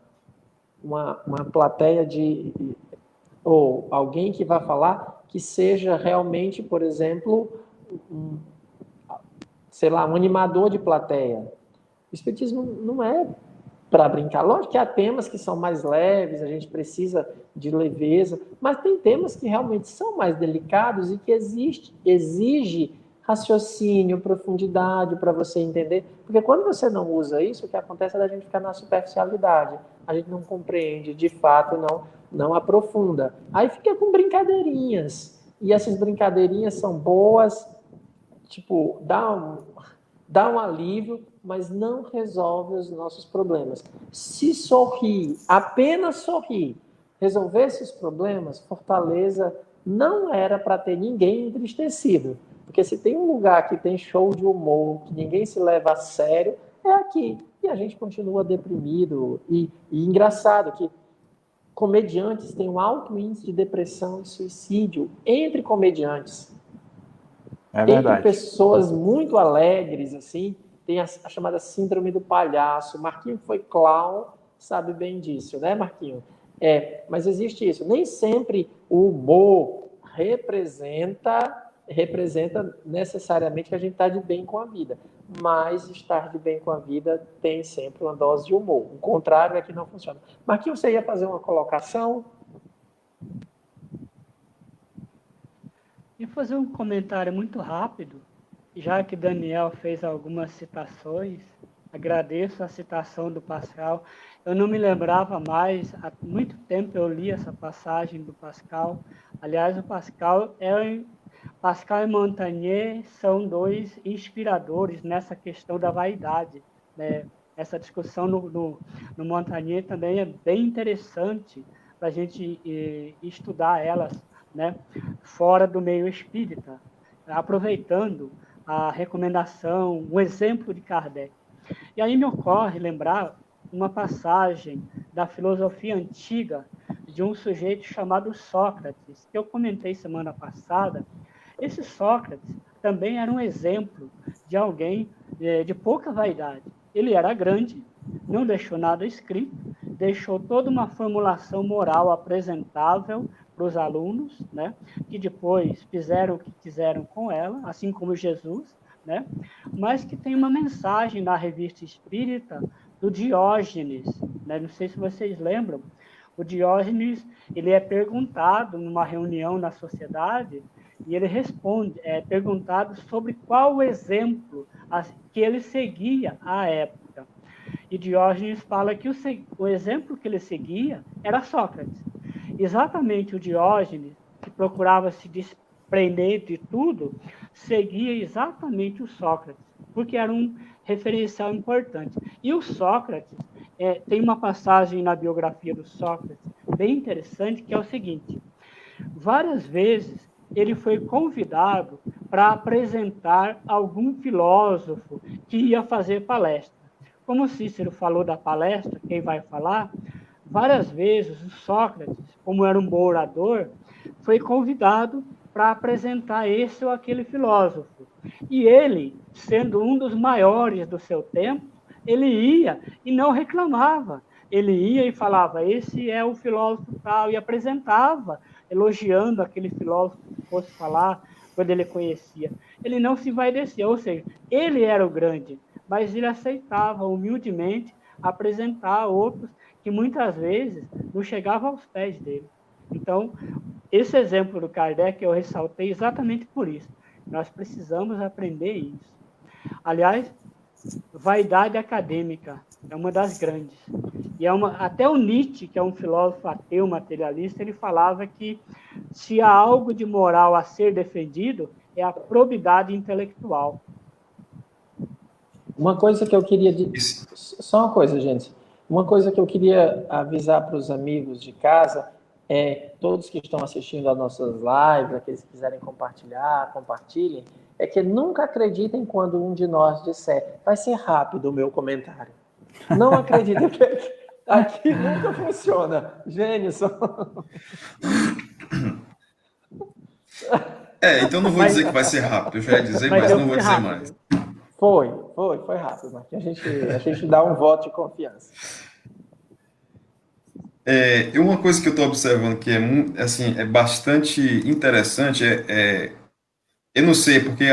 plateia ou alguém que vai falar que seja realmente, por exemplo, um animador de plateia. O espiritismo não é para brincar. Lógico que há temas que são mais leves, a gente precisa de leveza, mas tem temas que realmente são mais delicados e que exige raciocínio, profundidade para você entender, porque quando você não usa isso, o que acontece é a gente ficar na superficialidade, a gente não compreende, de fato, não aprofunda. Aí fica com brincadeirinhas, e essas brincadeirinhas são boas, tipo, dá um alívio, mas não resolve os nossos problemas. Se sorrir, apenas sorrir, resolvesse os problemas, Fortaleza não era para ter ninguém entristecido. Porque se tem um lugar que tem show de humor, que ninguém se leva a sério, é aqui. E a gente continua deprimido. E engraçado que comediantes têm um alto índice de depressão e suicídio entre comediantes. É verdade. Entre pessoas muito alegres, assim, tem a chamada síndrome do palhaço. Marquinho foi clown, sabe bem disso, né, Marquinho? Mas existe isso. Nem sempre o humor representa necessariamente que a gente está de bem com a vida. Mas estar de bem com a vida tem sempre uma dose de humor. O contrário é que não funciona. Marquinho, você ia fazer uma colocação? E fazer um comentário muito rápido, já que Daniel fez algumas citações, agradeço a citação do Pascal. Eu não me lembrava mais, há muito tempo eu li essa passagem do Pascal. Aliás, o Pascal e Montagnier são dois inspiradores nessa questão da vaidade, né? Essa discussão no Montagnier também é bem interessante para a gente estudar elas, né, fora do meio espírita, aproveitando a recomendação, o exemplo de Kardec. E aí me ocorre lembrar uma passagem da filosofia antiga de um sujeito chamado Sócrates, que eu comentei semana passada. Esse Sócrates também era um exemplo de alguém de pouca vaidade. Ele era grande, não deixou nada escrito, deixou toda uma formulação moral apresentável para os alunos, né, que depois fizeram o que quiseram com ela, assim como Jesus, né, mas que tem uma mensagem na Revista Espírita do Diógenes, né, não sei se vocês lembram, O Diógenes, ele é perguntado numa reunião na sociedade, e ele responde, é perguntado sobre qual o exemplo que ele seguia à época. E Diógenes fala que o exemplo que ele seguia era Sócrates. Exatamente o Diógenes, que procurava se desprender de tudo, seguia exatamente o Sócrates, porque era um referencial importante. E o Sócrates, tem uma passagem na biografia do Sócrates bem interessante, que é o seguinte: várias vezes ele foi convidado para apresentar algum filósofo que ia fazer palestra. Como Cícero falou da palestra, quem vai falar, várias vezes o Sócrates, como era um bom orador, foi convidado para apresentar esse ou aquele filósofo. E ele, sendo um dos maiores do seu tempo, ele ia e não reclamava. Ele ia e falava, esse é o filósofo tal, e apresentava, elogiando aquele filósofo que fosse falar, quando ele conhecia. Ele não se envaidecia, ou seja, ele era o grande, mas ele aceitava humildemente apresentar outros que muitas vezes não chegavam aos pés dele. Então, esse exemplo do Kardec eu ressaltei exatamente por isso. Nós precisamos aprender isso. Aliás, vaidade acadêmica é uma das grandes. E até o Nietzsche, que é um filósofo ateu materialista, ele falava que se há algo de moral a ser defendido, é a probidade intelectual. Uma coisa que eu queria... Só uma coisa, gente. Uma coisa que eu queria avisar para os amigos de casa todos que estão assistindo às nossas lives, aqueles que quiserem compartilhar, compartilhem, é que nunca acreditem quando um de nós disser, vai ser rápido o meu comentário. Não acreditem que aqui nunca funciona. Gênison. Então não vou dizer que vai ser rápido, eu já ia dizer, mas não vou dizer rápido. Mais. Foi rápido, Marquinhos. A gente dá um voto de confiança. Uma coisa que eu estou observando que é bastante interessante eu não sei, porque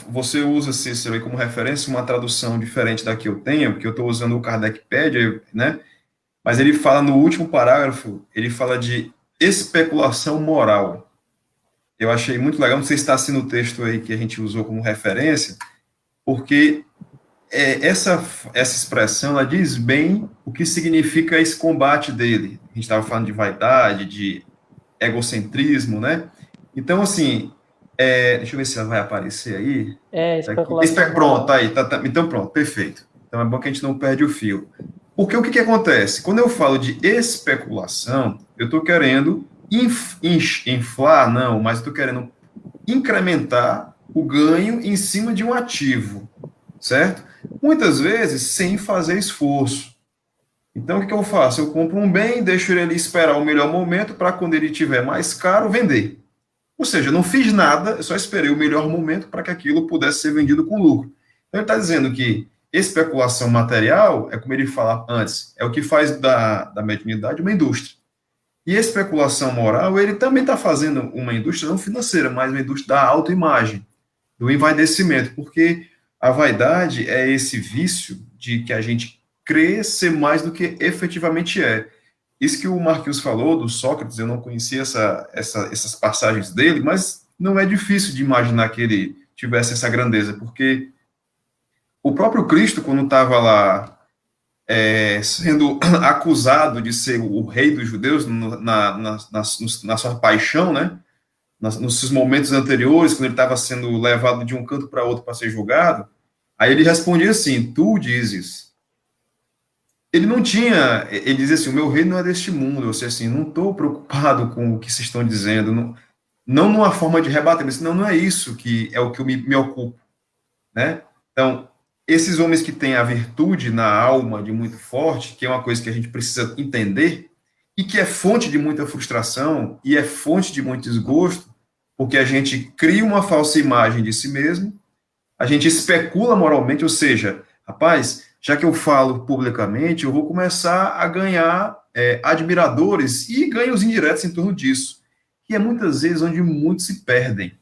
você usa, Cícero, aí como referência uma tradução diferente da que eu tenho, porque eu estou usando o Kardecpédia, né? Mas ele fala no último parágrafo, ele fala de especulação moral. Eu achei muito legal, não sei se está assim no texto aí que a gente usou como referência, porque essa expressão, ela diz bem o que significa esse combate dele. A gente estava falando de vaidade, de egocentrismo, né? Então, assim, deixa eu ver se ela vai aparecer aí. Especulação. Pronto, aí, tá, então pronto, perfeito. Então é bom que a gente não perde o fio. Porque o que acontece? Quando eu falo de especulação, eu estou querendo inflar, não, mas estou querendo incrementar o ganho em cima de um ativo, certo? Muitas vezes sem fazer esforço. Então, o que eu faço? Eu compro um bem, deixo ele ali esperar o melhor momento para quando ele estiver mais caro, vender. Ou seja, eu não fiz nada, eu só esperei o melhor momento para que aquilo pudesse ser vendido com lucro. Então, ele está dizendo que especulação material, como ele fala antes, é o que faz da mediunidade uma indústria. E especulação moral, ele também está fazendo uma indústria não financeira, mas uma indústria da autoimagem, do envaidecimento, porque a vaidade é esse vício de que a gente crê ser mais do que efetivamente é. Isso que o Marquinhos falou do Sócrates, eu não conhecia essas passagens dele, mas não é difícil de imaginar que ele tivesse essa grandeza, porque o próprio Cristo, quando estava lá sendo acusado de ser o rei dos judeus na sua paixão, né? Nos seus momentos anteriores, quando ele estava sendo levado de um canto para outro para ser julgado, aí ele respondia assim, tu dizes. Ele dizia assim, o meu reino não é deste mundo, ou seja, assim, não estou preocupado com o que vocês estão dizendo, não numa forma de rebater, mas não é isso que é o que eu me ocupo, né? Então, esses homens que têm a virtude na alma de muito forte, que é uma coisa que a gente precisa entender, e que é fonte de muita frustração, e é fonte de muito desgosto, porque a gente cria uma falsa imagem de si mesmo, a gente especula moralmente, ou seja, rapaz, já que eu falo publicamente, eu vou começar a ganhar admiradores e ganhos indiretos em torno disso, que é muitas vezes onde muitos se perdem.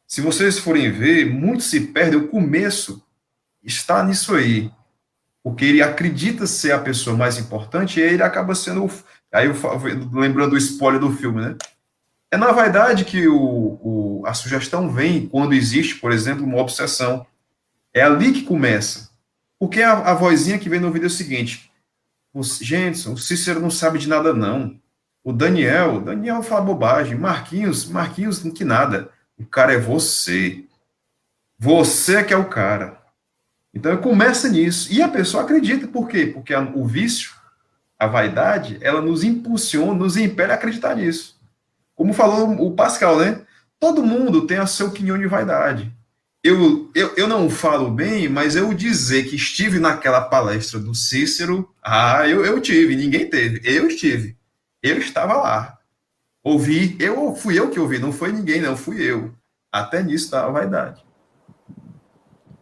Se vocês forem ver, muitos se perdem, o começo está nisso aí, porque ele acredita ser a pessoa mais importante e ele acaba sendo Aí lembrando do spoiler do filme, né? É na vaidade que a sugestão vem quando existe, por exemplo, uma obsessão. É ali que começa. Porque a vozinha que vem no vídeo é o seguinte: gente, o Cícero não sabe de nada, não. O Daniel fala bobagem. Marquinhos, que nada. O cara é você. Você que é o cara. Então começa nisso. E a pessoa acredita. Por quê? Porque o vício, a vaidade, ela nos impulsiona, nos impele a acreditar nisso. Como falou o Pascal, né? Todo mundo tem a sua opinião de vaidade. Eu não falo bem, mas eu dizer que estive naquela palestra do Cícero, eu tive, ninguém teve. Eu estive. Eu estava lá. Ouvi, fui eu que ouvi, não foi ninguém, não, fui eu. Até nisso está a vaidade.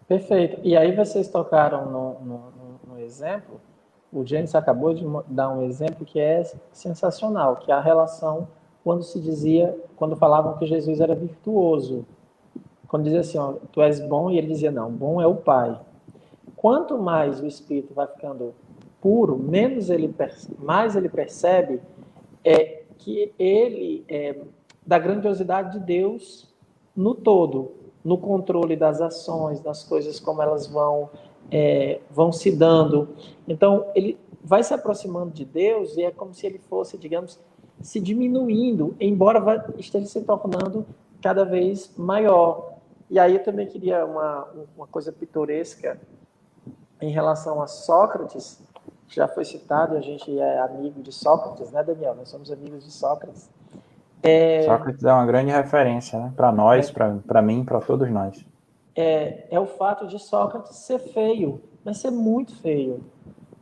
Perfeito. E aí vocês tocaram no exemplo, o James acabou de dar um exemplo que é sensacional, que é a relação quando falavam que Jesus era virtuoso. Quando dizia assim, ó, tu és bom, e ele dizia, não, bom é o Pai. Quanto mais o Espírito vai ficando puro, mais ele percebe que ele da grandiosidade de Deus no todo, no controle das ações, das coisas como elas vão se dando. Então, ele vai se aproximando de Deus e é como se ele fosse, digamos, se diminuindo, embora esteja se tornando cada vez maior. E aí eu também queria uma coisa pitoresca em relação a Sócrates, que já foi citado, a gente é amigo de Sócrates, né, Daniel? Nós somos amigos de Sócrates. Sócrates é uma grande referência, né? Para nós, para mim, para todos nós. É o fato de Sócrates ser feio, mas ser muito feio,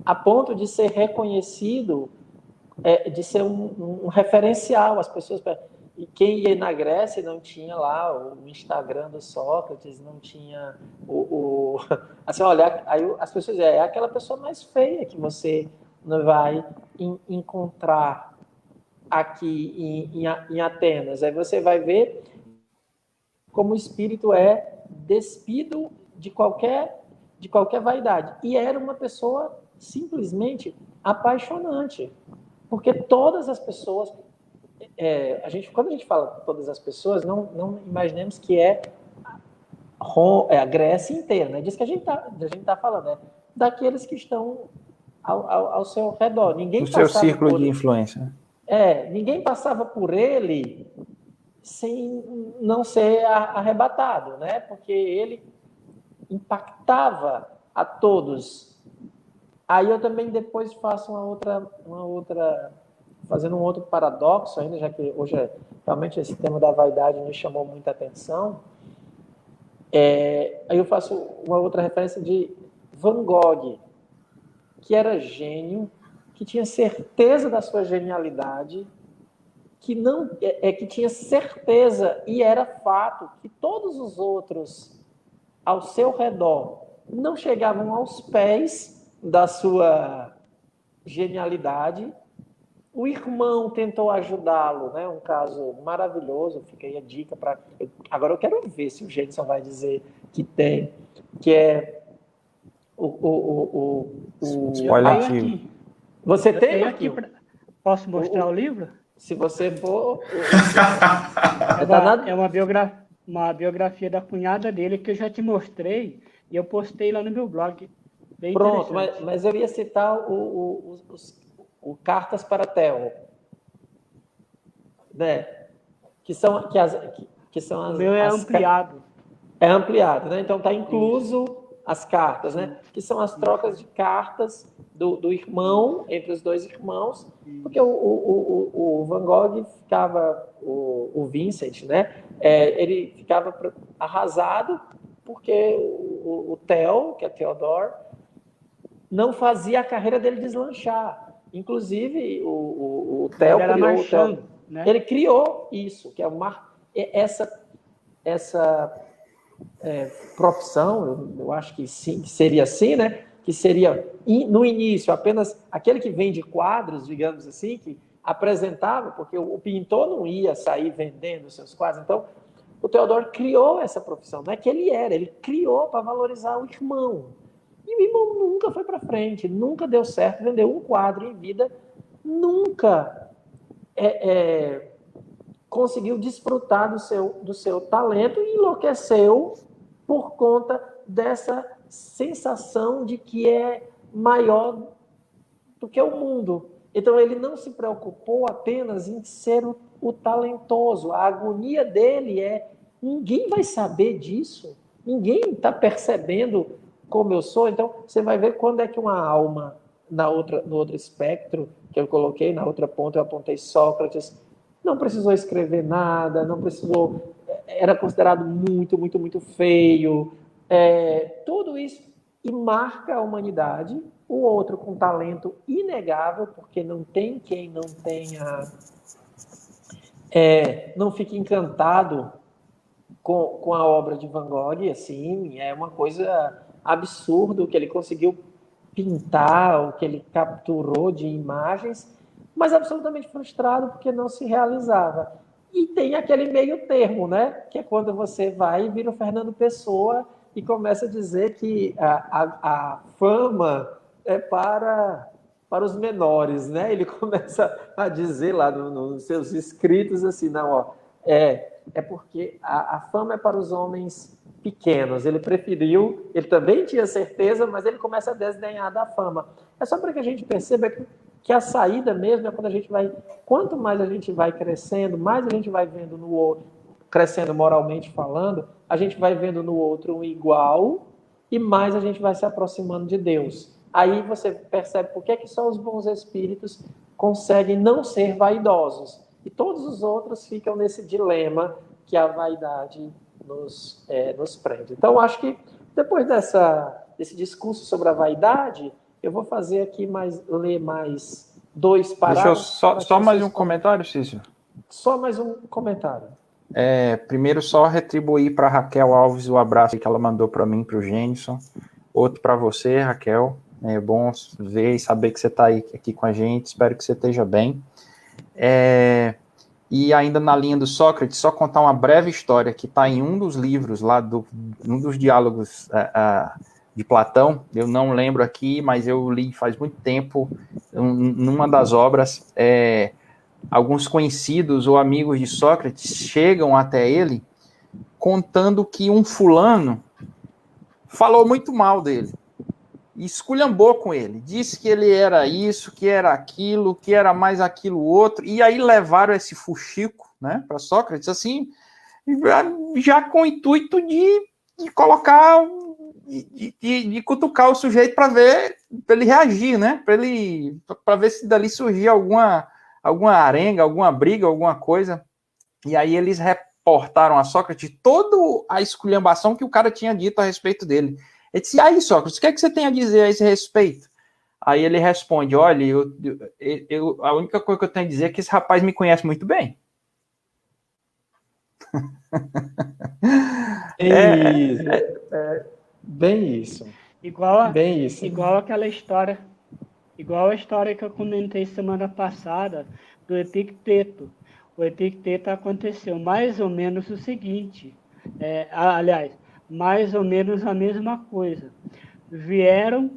a ponto de ser reconhecido, de ser um referencial. As pessoas... E quem ia na Grécia não tinha lá o Instagram do Sócrates, não tinha assim, olha, aí as pessoas dizem, é aquela pessoa mais feia que você não vai encontrar aqui em Atenas. Aí você vai ver como o espírito é despido de qualquer vaidade. E era uma pessoa simplesmente apaixonante, porque todas as pessoas... quando a gente fala todas as pessoas, não imaginemos que é a Grécia inteira, né? Disso que a gente tá falando, né? Daqueles que estão ao seu redor. O seu círculo de influência. Ninguém passava por ele sem não ser arrebatado, né? Porque ele impactava a todos. Aí eu também depois faço uma outra fazendo um outro paradoxo ainda, já que hoje realmente esse tema da vaidade me chamou muita atenção. Aí eu faço uma outra referência de Van Gogh, que era gênio, que tinha certeza da sua genialidade, que tinha certeza, e era fato, que todos os outros ao seu redor não chegavam aos pés da sua genialidade. O irmão tentou ajudá-lo, né? Um caso maravilhoso, fica aí a dica para... Agora eu quero ver se o Gênison vai dizer que tem, que é o spoiler ativo. Você tem aqui Posso mostrar o livro? Se você for... É uma biografia da cunhada dele que eu já te mostrei e eu postei lá no meu blog. Bem Pronto, mas eu ia citar o Cartas para Theo, né? Que são as... O meu é ampliado. É ampliado, né? Então está incluso as cartas, né? Que são as trocas de cartas do irmão, entre os dois irmãos, porque o Van Gogh ficava, o Vincent, né? Ele ficava arrasado porque o Theo, que é Theodore, não fazia a carreira dele deslanchar. Inclusive, o Theo criou... Né? Ele criou isso, que é essa profissão, eu acho que sim, que seria assim, né? Que seria, no início, apenas aquele que vende quadros, digamos assim, que apresentava, porque o pintor não ia sair vendendo seus quadros. Então, o Theodore criou essa profissão, não é que ele criou para valorizar o irmão. E o irmão nunca foi para frente, nunca deu certo, vendeu um quadro em vida, nunca conseguiu desfrutar do seu talento e enlouqueceu por conta dessa sensação de que é maior do que o mundo. Então, ele não se preocupou apenas em ser o talentoso. A agonia dele ninguém vai saber disso. Ninguém está percebendo como eu sou. Então, você vai ver quando é que uma alma, no outro espectro que eu coloquei, na outra ponta eu apontei Sócrates, não precisou escrever nada, não precisou, era considerado muito, muito, muito feio. Tudo isso e marca a humanidade. O outro com talento inegável, porque não tem quem não tenha, não fique encantado com a obra de Van Gogh, assim, é uma coisa absurda o que ele conseguiu pintar, o que ele capturou de imagens, mas absolutamente frustrado porque não se realizava. E tem aquele meio termo, né? Que é quando você vai e vira o Fernando Pessoa e começa a dizer que a fama é para os menores, né? Ele começa a dizer lá nos seus escritos assim, não, ó, é porque a fama é para os homens pequenos. Ele preferiu, ele também tinha certeza, mas ele começa a desdenhar da fama. É só para que a gente perceba que a saída mesmo é quando a gente vai, quanto mais a gente vai crescendo, mais a gente vai vendo no outro, crescendo moralmente falando, a gente vai vendo no outro um igual e mais a gente vai se aproximando de Deus. Aí você percebe por que só os bons espíritos conseguem não ser vaidosos. E todos os outros ficam nesse dilema que a vaidade nos prende. Então, acho que depois desse discurso sobre a vaidade, eu vou fazer aqui ler mais 2 parágrafos. Deixa eu só mais um comentário, Cícero. Só mais um comentário. Primeiro, só retribuir para Raquel Alves o abraço que ela mandou para mim, para o Gênison. Outro para você, Raquel. É bom ver e saber que você está aqui com a gente. Espero que você esteja bem. E ainda na linha do Sócrates, só contar uma breve história que está em um dos livros lá, um dos diálogos de Platão. Eu não lembro aqui, mas eu li faz muito tempo, numa das obras. Alguns conhecidos ou amigos de Sócrates chegam até ele contando que um fulano falou muito mal dele. Esculhambou com ele, disse que ele era isso, que era aquilo, que era mais aquilo outro, e aí levaram esse fuxico, né, para Sócrates, assim, já com o intuito de colocar, de cutucar o sujeito para ele reagir, né, para ver se dali surgia alguma arenga, alguma briga, alguma coisa, e aí eles reportaram a Sócrates toda a esculhambação que o cara tinha dito a respeito dele. Ele disse, aí, Sócrates, o que é que você tem a dizer a esse respeito? Aí ele responde, olha, a única coisa que eu tenho a dizer é que esse rapaz me conhece muito bem. Bem isso. Igual aquela história, igual a história que eu comentei semana passada do Epicteto. O Epicteto aconteceu mais ou menos o seguinte, aliás, mais ou menos a mesma coisa. Vieram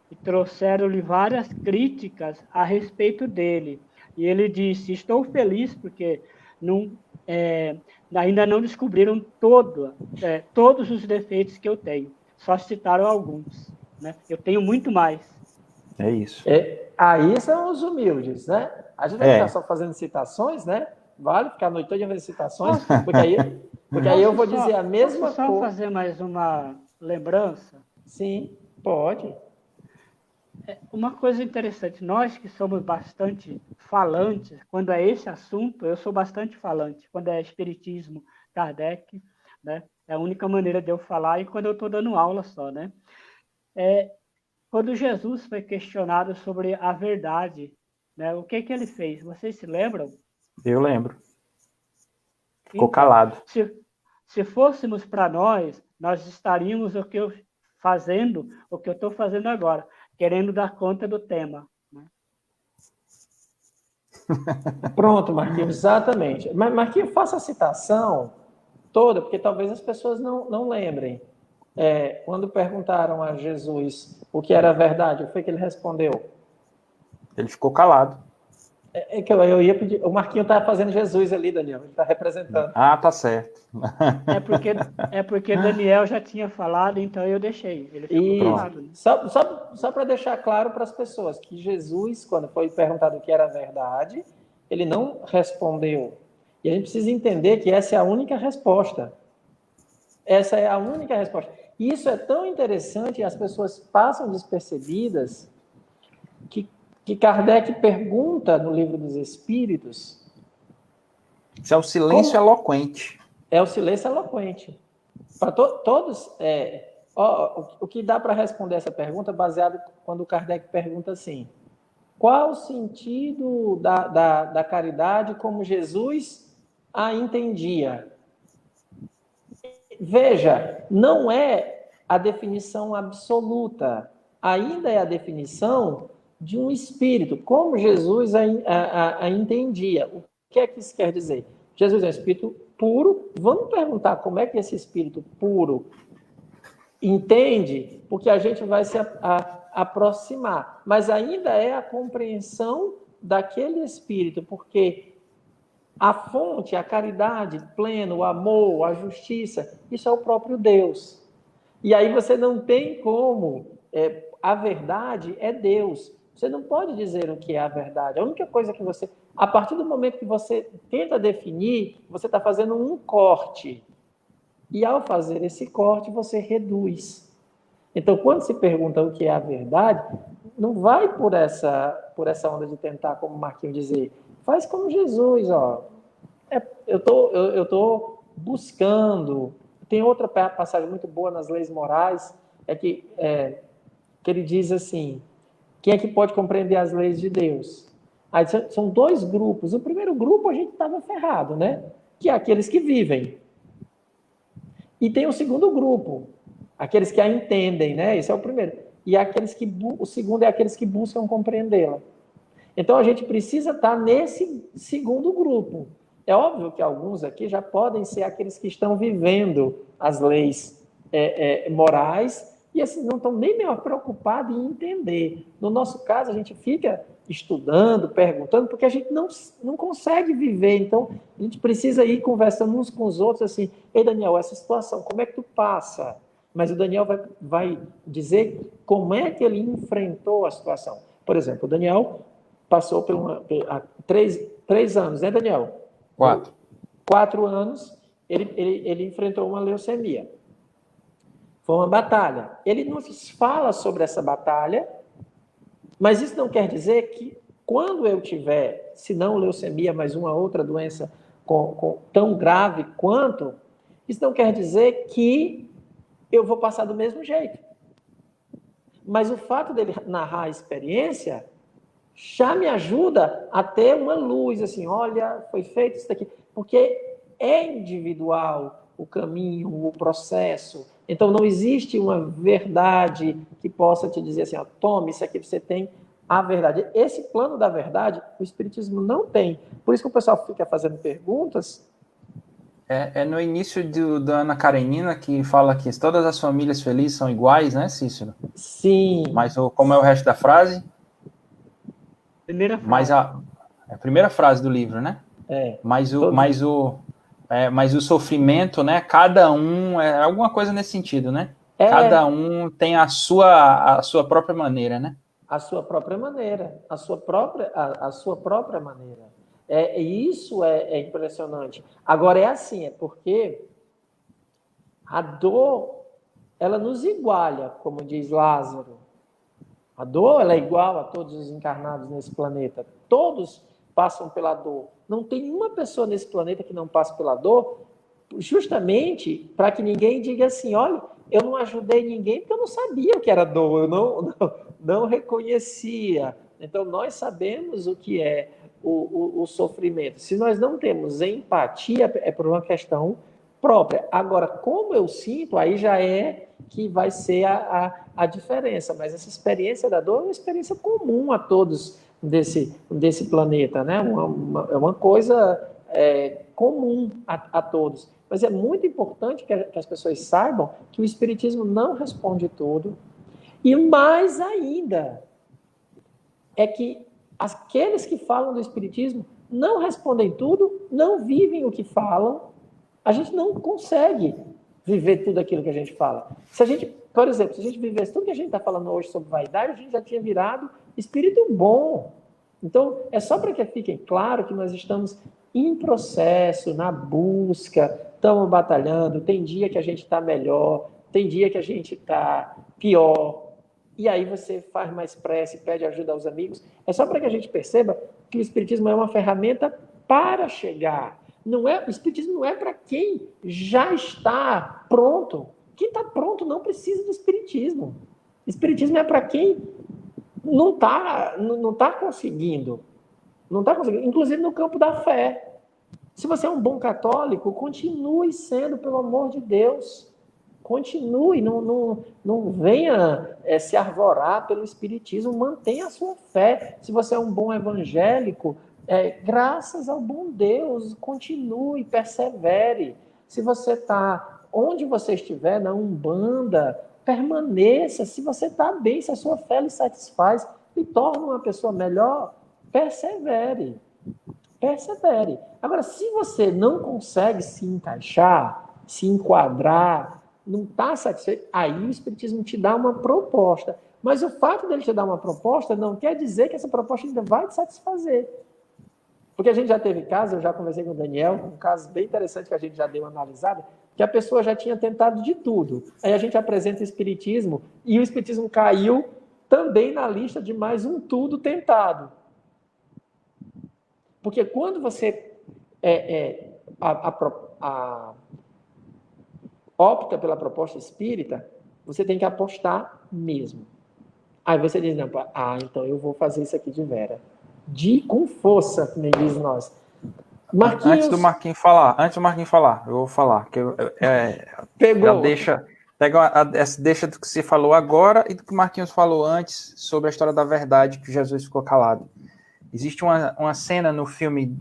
e trouxeram-lhe várias críticas a respeito dele. E ele disse, estou feliz porque ainda não descobriram todos os defeitos que eu tenho. Só citaram alguns. Né? Eu tenho muito mais. É isso. Aí são os humildes, né? A gente vai ficar só fazendo citações, né? Vale ficar a noite toda fazendo citações, porque aí eu vou dizer a mesma coisa. Posso só fazer mais uma lembrança? Sim, pode. Uma coisa interessante, nós que somos bastante falantes, quando é esse assunto, eu sou bastante falante, quando é espiritismo, Kardec, né? É a única maneira de eu falar, e quando eu estou dando aula só, né? Quando Jesus foi questionado sobre a verdade, né? O que ele fez? Vocês se lembram? Eu lembro. Ficou calado. Se fôssemos para nós estaríamos o que eu estou fazendo agora, querendo dar conta do tema. Né? Pronto, Marquinhos, exatamente. Mas, Marquinhos, faça a citação toda, porque talvez as pessoas não lembrem. Quando perguntaram a Jesus o que era verdade, o que foi que ele respondeu? Ele ficou calado. É que eu ia pedir. O Marquinho está fazendo Jesus ali, Daniel. Ele está representando. Ah, tá certo. É porque Daniel já tinha falado, então eu deixei. Ele ficou E falado, né? só para deixar claro para as pessoas que Jesus, quando foi perguntado o que era a verdade, ele não respondeu. E a gente precisa entender que essa é a única resposta. Essa é a única resposta. E isso é tão interessante e as pessoas passam despercebidas que Kardec pergunta no Livro dos Espíritos. Isso é o silêncio eloquente. É o silêncio eloquente. Para todos, o que dá para responder essa pergunta baseado quando Kardec pergunta assim: qual o sentido da caridade como Jesus a entendia? Veja, não é a definição absoluta, ainda é a definição de um espírito, como Jesus a entendia. O que é que isso quer dizer? Jesus é um espírito puro. Vamos perguntar como é que esse espírito puro entende, porque a gente vai se aproximar. Mas ainda é a compreensão daquele espírito, porque a fonte, a caridade plena, o amor, a justiça, isso é o próprio Deus. E aí você não tem como... a verdade é Deus. Você não pode dizer o que é a verdade. A única coisa que você... A partir do momento que você tenta definir, você está fazendo um corte. E ao fazer esse corte, você reduz. Então, quando se pergunta o que é a verdade, não vai por essa onda de tentar, como o Marquinhos dizer, faz como Jesus, ó. Eu tô buscando. Tem outra passagem muito boa nas Leis Morais, que ele diz assim: quem é que pode compreender as leis de Deus? Aí são dois grupos. O primeiro grupo a gente estava ferrado, né? Que é aqueles que vivem. E tem o segundo grupo, aqueles que a entendem, né? Esse é o primeiro. E o segundo é aqueles que buscam compreendê-la. Então a gente precisa estar nesse segundo grupo. É óbvio que alguns aqui já podem ser aqueles que estão vivendo as leis morais e assim, não estão nem meio preocupados em entender. No nosso caso, a gente fica estudando, perguntando, porque a gente não consegue viver. Então, a gente precisa ir conversando uns com os outros, assim: ei, Daniel, essa situação, como é que tu passa? Mas o Daniel vai dizer como é que ele enfrentou a situação. Por exemplo, o Daniel passou por 3 anos, né, Daniel? 4. 4 anos, ele enfrentou uma leucemia. Foi uma batalha. Ele nos fala sobre essa batalha, mas isso não quer dizer que quando eu tiver, se não leucemia, mas uma outra doença tão grave quanto, isso não quer dizer que eu vou passar do mesmo jeito. Mas o fato dele narrar a experiência já me ajuda a ter uma luz, assim, olha, foi feito isso daqui. Porque é individual o caminho, o processo. Então, não existe uma verdade que possa te dizer assim: ó, tome, isso aqui você tem a verdade. Esse plano da verdade, o Espiritismo não tem. Por isso que o pessoal fica fazendo perguntas. É no início da Ana Karenina que fala que todas as famílias felizes são iguais, né, Cícero? Sim. Mas como é o resto da frase? Primeira frase. Mas a primeira frase do livro, né? Mas o sofrimento, né? Cada um é alguma coisa nesse sentido, né? Cada um tem a sua própria maneira, né? A sua própria maneira, a sua própria maneira. Isso é impressionante. Agora é assim, porque a dor, ela nos iguala, como diz Lázaro. A dor, ela é igual a todos os encarnados nesse planeta. Todos passam pela dor. Não tem uma pessoa nesse planeta que não passe pela dor, justamente para que ninguém diga assim: olha, eu não ajudei ninguém porque eu não sabia o que era dor, eu não reconhecia. Então, nós sabemos o que é o sofrimento. Se nós não temos empatia, é por uma questão própria. Agora, como eu sinto, aí já é que vai ser a diferença. Mas essa experiência da dor é uma experiência comum a todos desse planeta, né? É uma coisa comum a todos. Mas é muito importante que as pessoas saibam que o Espiritismo não responde tudo. E mais ainda, é que aqueles que falam do Espiritismo não respondem tudo, não vivem o que falam. A gente não consegue viver tudo aquilo que a gente fala. Se a gente, por exemplo, se a gente vivesse tudo que a gente está falando hoje sobre vaidade, a gente já tinha virado espírito bom. Então, é só para que fique claro que nós estamos em processo, na busca, estamos batalhando, tem dia que a gente está melhor, tem dia que a gente está pior, e aí você faz mais prece, pede ajuda aos amigos. É só para que a gente perceba que o Espiritismo é uma ferramenta para chegar. Não é, o Espiritismo não é para quem já está pronto. Quem está pronto não precisa do Espiritismo. O Espiritismo é para quem não tá conseguindo. Não está conseguindo. Inclusive no campo da fé. Se você é um bom católico, continue sendo, pelo amor de Deus. Continue, não venha se arvorar pelo Espiritismo, mantenha a sua fé. Se você é um bom evangélico, graças ao bom Deus, continue, persevere. Se você está onde você estiver, na Umbanda, permaneça. Se você está bem, se a sua fé lhe satisfaz, lhe torna uma pessoa melhor, persevere. Persevere. Agora, se você não consegue se encaixar, se enquadrar, não está satisfeito, aí o Espiritismo te dá uma proposta. Mas o fato dele te dar uma proposta não quer dizer que essa proposta ainda vai te satisfazer. Porque a gente já teve casos, eu já conversei com o Daniel, um caso bem interessante que a gente já deu uma analisada, que a pessoa já tinha tentado de tudo. Aí a gente apresenta o Espiritismo e o Espiritismo caiu também na lista de mais um tudo tentado. Porque quando você opta pela proposta espírita, você tem que apostar mesmo. Aí você diz, não, então eu vou fazer isso aqui de vera. Com força, como diz nós. Marquinhos... Antes do Marquinhos falar, eu vou falar. Que Pegou. Deixa do que você falou agora e do que o Marquinhos falou antes sobre a história da verdade, que Jesus ficou calado. Existe uma cena no filme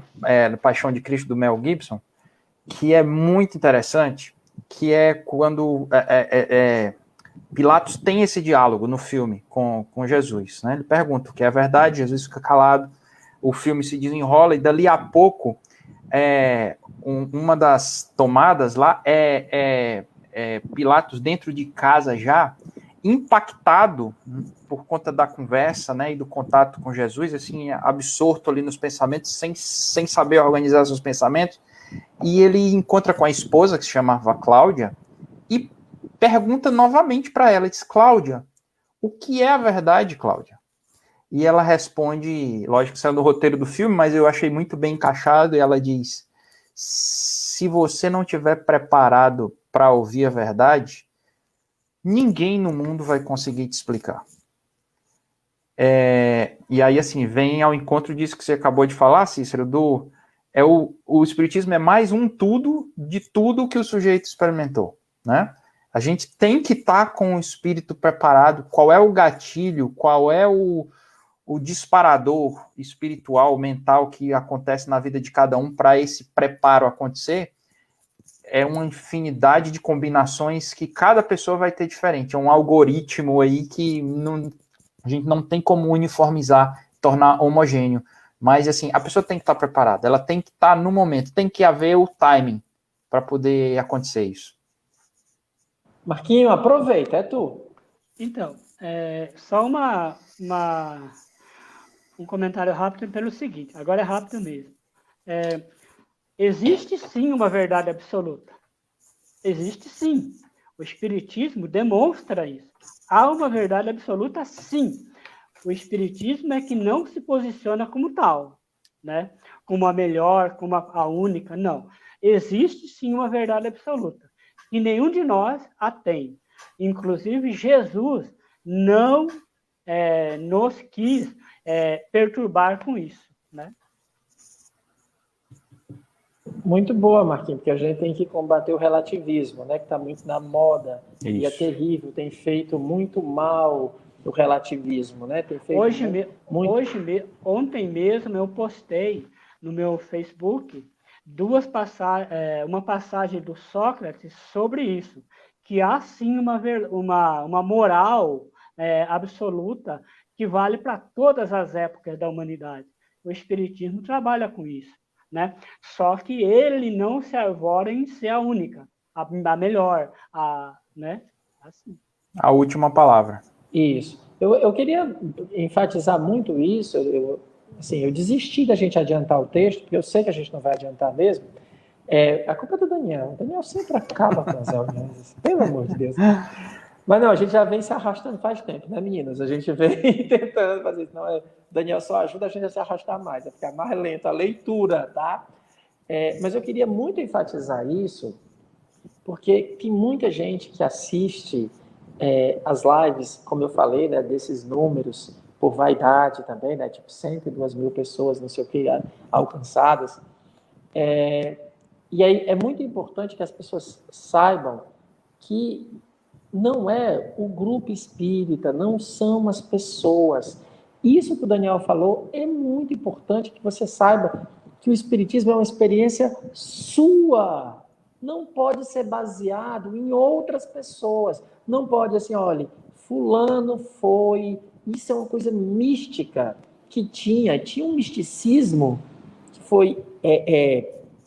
Paixão de Cristo, do Mel Gibson, que é muito interessante, que é quando Pilatos tem esse diálogo no filme com Jesus, né? Ele pergunta o que é verdade, Jesus fica calado, o filme se desenrola e dali a pouco uma das tomadas lá Pilatos dentro de casa já, impactado por conta da conversa, né, e do contato com Jesus, assim, absorto ali nos pensamentos, sem saber organizar seus pensamentos, e ele encontra com a esposa, que se chamava Cláudia, e pergunta novamente para ela, diz, Cláudia, o que é a verdade, Cláudia? E ela responde, lógico que saiu do roteiro do filme, mas eu achei muito bem encaixado, e ela diz, se você não estiver preparado para ouvir a verdade, ninguém no mundo vai conseguir te explicar. E aí, assim, vem ao encontro disso que você acabou de falar, Cícero, o Espiritismo é mais um tudo de tudo que o sujeito experimentou, né? A gente tem que estar com o espírito preparado, qual é o gatilho, qual é o disparador espiritual, mental que acontece na vida de cada um para esse preparo acontecer. É uma infinidade de combinações que cada pessoa vai ter diferente. É um algoritmo aí que a gente não tem como uniformizar, tornar homogêneo. Mas, assim, a pessoa tem que estar preparada. Ela tem que estar no momento. Tem que haver o timing para poder acontecer isso. Marquinho, aproveita, é tu. Então, só um comentário rápido pelo seguinte. Agora é rápido mesmo. Existe sim uma verdade absoluta. Existe sim. O Espiritismo demonstra isso. Há uma verdade absoluta, sim. O Espiritismo é que não se posiciona como tal, né? Como a melhor, como a única, não. Existe sim uma verdade absoluta. E nenhum de nós a tem. Inclusive, Jesus não nos quis perturbar com isso, né? Muito boa, Marquinhos, porque a gente tem que combater o relativismo, né, que está muito na moda. Isso. E é terrível, tem feito muito mal o relativismo, né? Tem feito ontem mesmo eu postei no meu Facebook uma passagem do Sócrates sobre isso, que há sim uma moral absoluta que vale para todas as épocas da humanidade. O Espiritismo trabalha com isso, né? Só que ele não se arvora em ser a única, a melhor, né? Assim. A última palavra. Isso. Eu queria enfatizar muito isso. Eu desisti da gente adiantar o texto, porque eu sei que a gente não vai adiantar mesmo. A culpa é do Daniel. O Daniel sempre acaba com as reuniões, pelo amor de Deus. Mas não, a gente já vem se arrastando faz tempo, né, meninas? A gente vem tentando fazer isso. Não, Daniel só ajuda a gente a se arrastar mais, a ficar mais lento, a leitura, tá? Mas eu queria muito enfatizar isso, porque tem muita gente que assiste as lives, como eu falei, né, desses números, por vaidade também, né, tipo 102 mil pessoas, não sei o que, alcançadas. E aí é muito importante que as pessoas saibam que não é o grupo espírita, não são as pessoas. Isso que o Daniel falou é muito importante que você saiba que o espiritismo é uma experiência sua. Não pode ser baseado em outras pessoas. Não pode assim, olha, fulano foi... Isso é uma coisa mística que tinha um misticismo que foi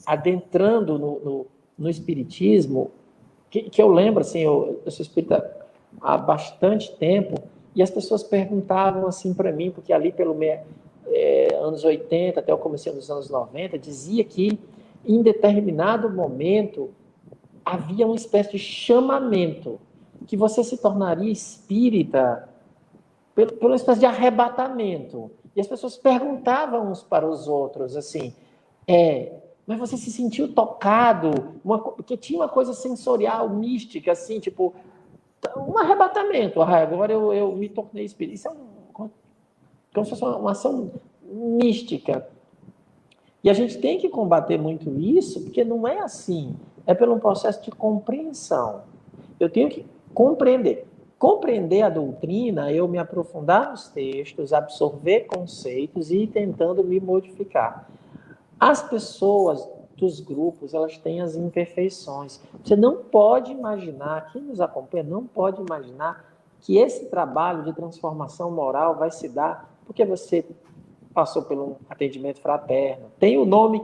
adentrando no espiritismo, que eu lembro, assim, eu sou espírita há bastante tempo, e as pessoas perguntavam assim para mim, porque ali pelo anos 80 até o começo dos anos 90, dizia que em determinado momento havia uma espécie de chamamento, que você se tornaria espírita por uma espécie de arrebatamento. E as pessoas perguntavam uns para os outros, assim, mas você se sentiu tocado? Porque tinha uma coisa sensorial, mística, assim, tipo, um arrebatamento. Agora eu me tornei espírita. Isso é como se fosse uma ação mística. E a gente tem que combater muito isso, porque não é assim. É pelo um processo de compreensão. Eu tenho que compreender. Compreender a doutrina, eu me aprofundar nos textos, absorver conceitos e ir tentando me modificar. As pessoas dos grupos, elas têm as imperfeições. Você não pode imaginar, quem nos acompanha não pode imaginar que esse trabalho de transformação moral vai se dar porque você passou por um atendimento fraterno, tem o nome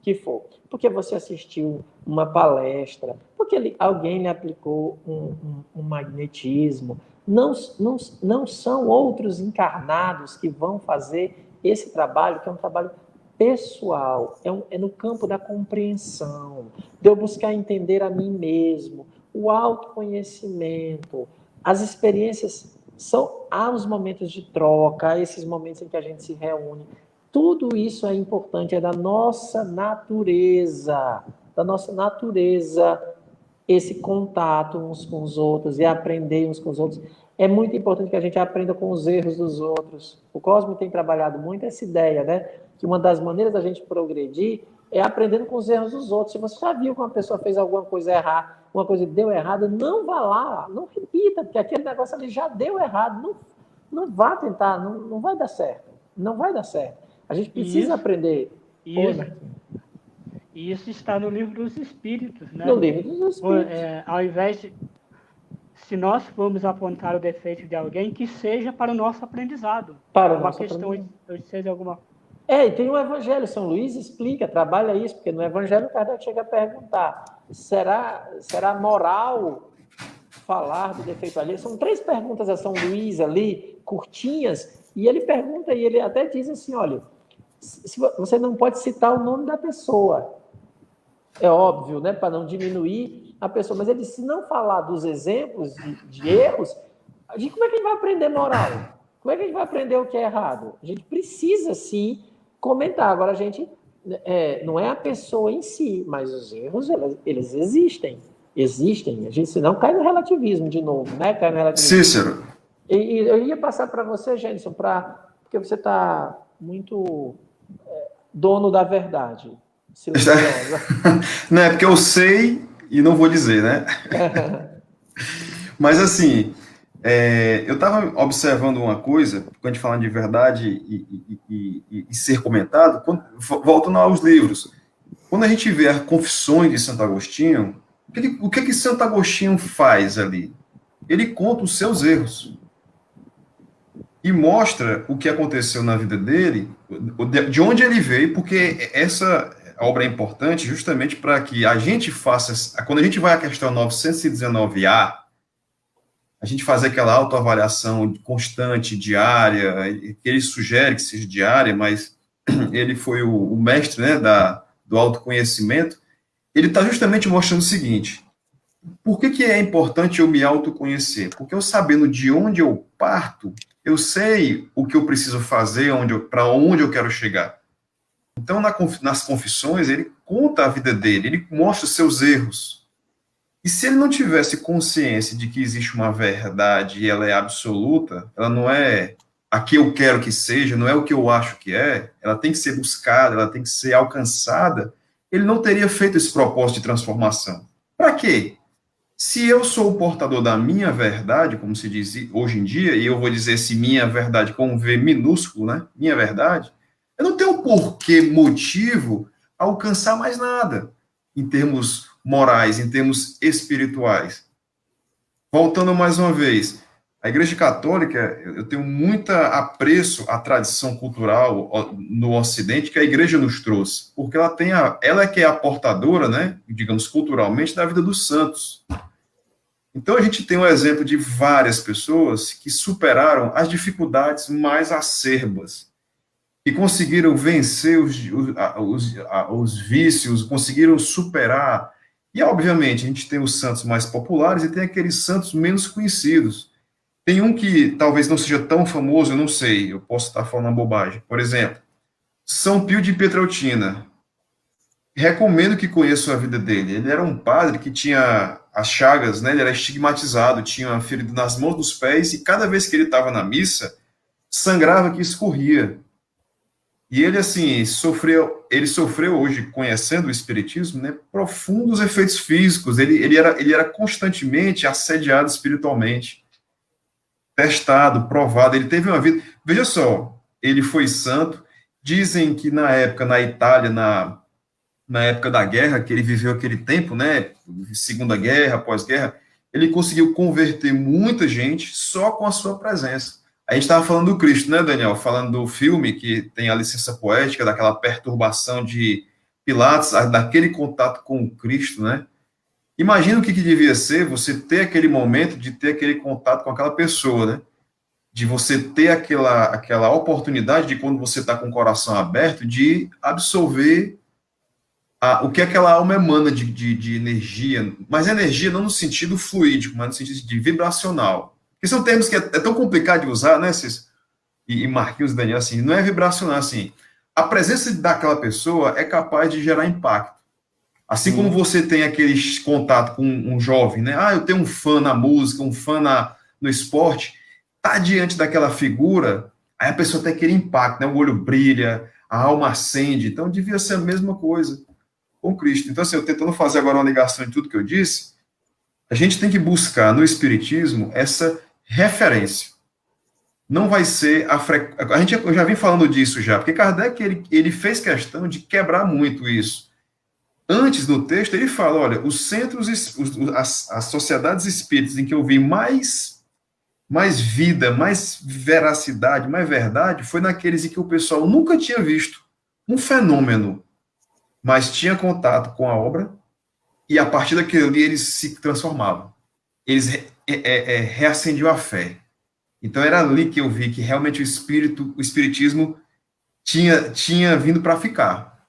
que for, porque você assistiu uma palestra, porque alguém lhe aplicou um magnetismo. Não são outros encarnados que vão fazer esse trabalho, que é um trabalho pessoal, é no campo da compreensão, de eu buscar entender a mim mesmo, o autoconhecimento, as experiências, há os momentos de troca, há esses momentos em que a gente se reúne, tudo isso é importante, é da nossa natureza, esse contato uns com os outros e aprender uns com os outros. É muito importante que a gente aprenda com os erros dos outros. O Cosmo tem trabalhado muito essa ideia, né? Que uma das maneiras da gente progredir é aprendendo com os erros dos outros. Se você já viu que uma pessoa fez alguma coisa errada, uma coisa deu errado, não vá lá, não repita, porque aquele negócio ali já deu errado. Não vá tentar, não vai dar certo. Não vai dar certo. A gente precisa aprender. Isso está no Livro dos Espíritos, né? No Livro dos Espíritos. Ao invés de... Se nós formos apontar o defeito de alguém, que seja para o nosso aprendizado. Para uma questão de seja alguma... E tem o Evangelho, São Luís explica, trabalha isso, porque no Evangelho o Kardec chega a perguntar, será moral falar do defeito alheio? São 3 perguntas a São Luís ali, curtinhas, e ele pergunta, e ele até diz assim, olha, você não pode citar o nome da pessoa, é óbvio, né, para não diminuir a pessoa, mas ele disse, se não falar dos exemplos de erros, como é que a gente vai aprender moral? Como é que a gente vai aprender o que é errado? A gente precisa, sim, comentar. Agora, a gente não é a pessoa em si, mas os erros, eles existem. A gente, senão, cai no relativismo de novo, né? Cai no relativismo. Cícero. E eu ia passar para você, Gênison, porque você está muito dono da verdade. Silenciosa. Não, é porque eu sei e não vou dizer, né? Mas, assim... eu estava observando uma coisa, quando a gente fala de verdade e ser comentado, voltando aos livros. Quando a gente vê as Confissões de Santo Agostinho, o que Santo Agostinho faz ali? Ele conta os seus erros. e mostra o que aconteceu na vida dele, de onde ele veio, porque essa obra é importante justamente para que a gente faça, quando a gente vai à questão 919A, a gente faz aquela autoavaliação constante, diária, que ele sugere que seja diária, mas ele foi o mestre, né, do autoconhecimento. Ele está justamente mostrando o seguinte: por que é importante eu me autoconhecer? Porque eu sabendo de onde eu parto, eu sei o que eu preciso fazer, para onde eu quero chegar. Então, nas confissões, ele conta a vida dele, ele mostra os seus erros. E se ele não tivesse consciência de que existe uma verdade e ela é absoluta, ela não é a que eu quero que seja, não é o que eu acho que é, ela tem que ser buscada, ela tem que ser alcançada, ele não teria feito esse propósito de transformação. Para quê? Se eu sou o portador da minha verdade, como se diz hoje em dia, e eu vou dizer esse minha verdade com um V minúsculo, né? Minha verdade, eu não tenho porquê, motivo, alcançar mais nada, em termos morais, em termos espirituais. Voltando mais uma vez, a Igreja Católica, eu tenho muito apreço à tradição cultural no Ocidente que a Igreja nos trouxe, porque ela é que é a portadora, né, digamos, culturalmente, da vida dos santos. Então, a gente tem um exemplo de várias pessoas que superaram as dificuldades mais acerbas, e conseguiram vencer os vícios, conseguiram superar. E, obviamente, a gente tem os santos mais populares e tem aqueles santos menos conhecidos. Tem um que talvez não seja tão famoso, eu não sei, eu posso estar falando uma bobagem. Por exemplo, São Pio de Pietrelcina. Recomendo que conheçam a vida dele. Ele era um padre que tinha as chagas, né? Ele era estigmatizado, tinha ferido nas mãos dos pés, e cada vez que ele estava na missa, sangrava que escorria. E ele, assim, ele sofreu hoje, conhecendo o espiritismo, né, profundos efeitos físicos. Ele era constantemente assediado espiritualmente, testado, provado. Ele teve uma vida... Veja só, ele foi santo. Dizem que na época, na Itália, na época da guerra, que ele viveu aquele tempo, né, Segunda Guerra, pós-guerra, ele conseguiu converter muita gente só com a sua presença. A gente estava falando do Cristo, né, Daniel? Falando do filme que tem a licença poética, daquela perturbação de Pilatos, daquele contato com o Cristo, né? Imagina o que devia ser você ter aquele momento de ter aquele contato com aquela pessoa, né? De você ter aquela oportunidade de, quando você está com o coração aberto, de absorver o que aquela alma emana de energia, mas energia não no sentido fluídico, mas no sentido de vibracional. Que são termos que é tão complicado de usar, né, Cis? E Marquinhos e Daniel, assim, não é vibracional, assim. A presença daquela pessoa é capaz de gerar impacto. Assim como você tem aquele contato com um jovem, né? Eu tenho um fã na música, um fã no esporte, tá diante daquela figura, aí a pessoa tem aquele impacto, né? O olho brilha, a alma acende. Então, devia ser a mesma coisa com Cristo. Então, assim, eu tentando fazer agora uma ligação em tudo que eu disse, a gente tem que buscar no Espiritismo essa referência. Não vai ser eu já vim falando disso já, porque Kardec ele fez questão de quebrar muito isso. Antes, no texto, ele fala, olha, os centros, as sociedades espíritas em que eu vi mais vida, mais veracidade, mais verdade, foi naqueles em que o pessoal nunca tinha visto um fenômeno, mas tinha contato com a obra, e a partir daquilo ali eles se transformavam. Eles reacendiam a fé. Então era ali que eu vi que realmente o espiritismo tinha vindo para ficar.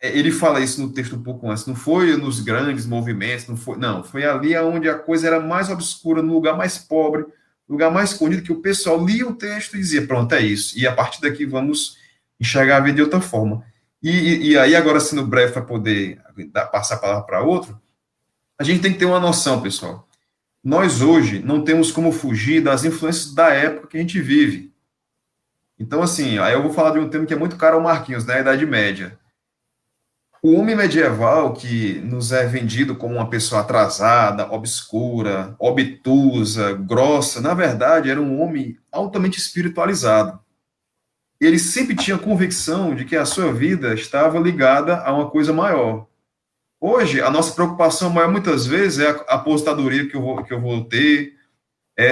Ele fala isso no texto um pouco antes, não foi nos grandes movimentos, foi ali onde a coisa era mais obscura, no lugar mais pobre, no lugar mais escondido, que o pessoal lia o texto e dizia, pronto, é isso, e a partir daqui vamos enxergar a vida de outra forma. E aí, agora, assim, no breve, para poder passar a palavra para outro, a gente tem que ter uma noção, pessoal. Nós, hoje, não temos como fugir das influências da época que a gente vive. Então, assim, aí eu vou falar de um tema que é muito caro ao Marquinhos, né, a Idade Média. O homem medieval, que nos é vendido como uma pessoa atrasada, obscura, obtusa, grossa, na verdade, era um homem altamente espiritualizado. Ele sempre tinha convicção de que a sua vida estava ligada a uma coisa maior. Hoje, a nossa preocupação maior, muitas vezes, é a aposentadoria que eu vou ter,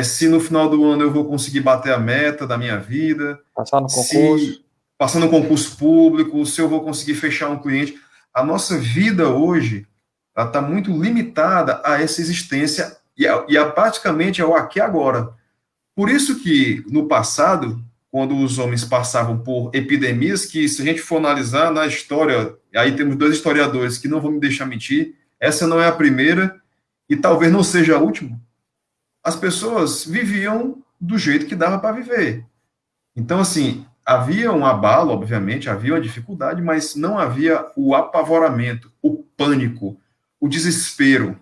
se no final do ano eu vou conseguir bater a meta da minha vida, Passar no concurso. Passando um concurso público, se eu vou conseguir fechar um cliente. A nossa vida hoje está muito limitada a essa existência praticamente ao aqui e agora. Por isso que, no passado, quando os homens passavam por epidemias, que se a gente for analisar na história, aí temos 2 historiadores que não vão me deixar mentir, essa não é a primeira e talvez não seja a última, as pessoas viviam do jeito que dava para viver. Então, assim, havia um abalo, obviamente, havia uma dificuldade, mas não havia o apavoramento, o pânico, o desespero.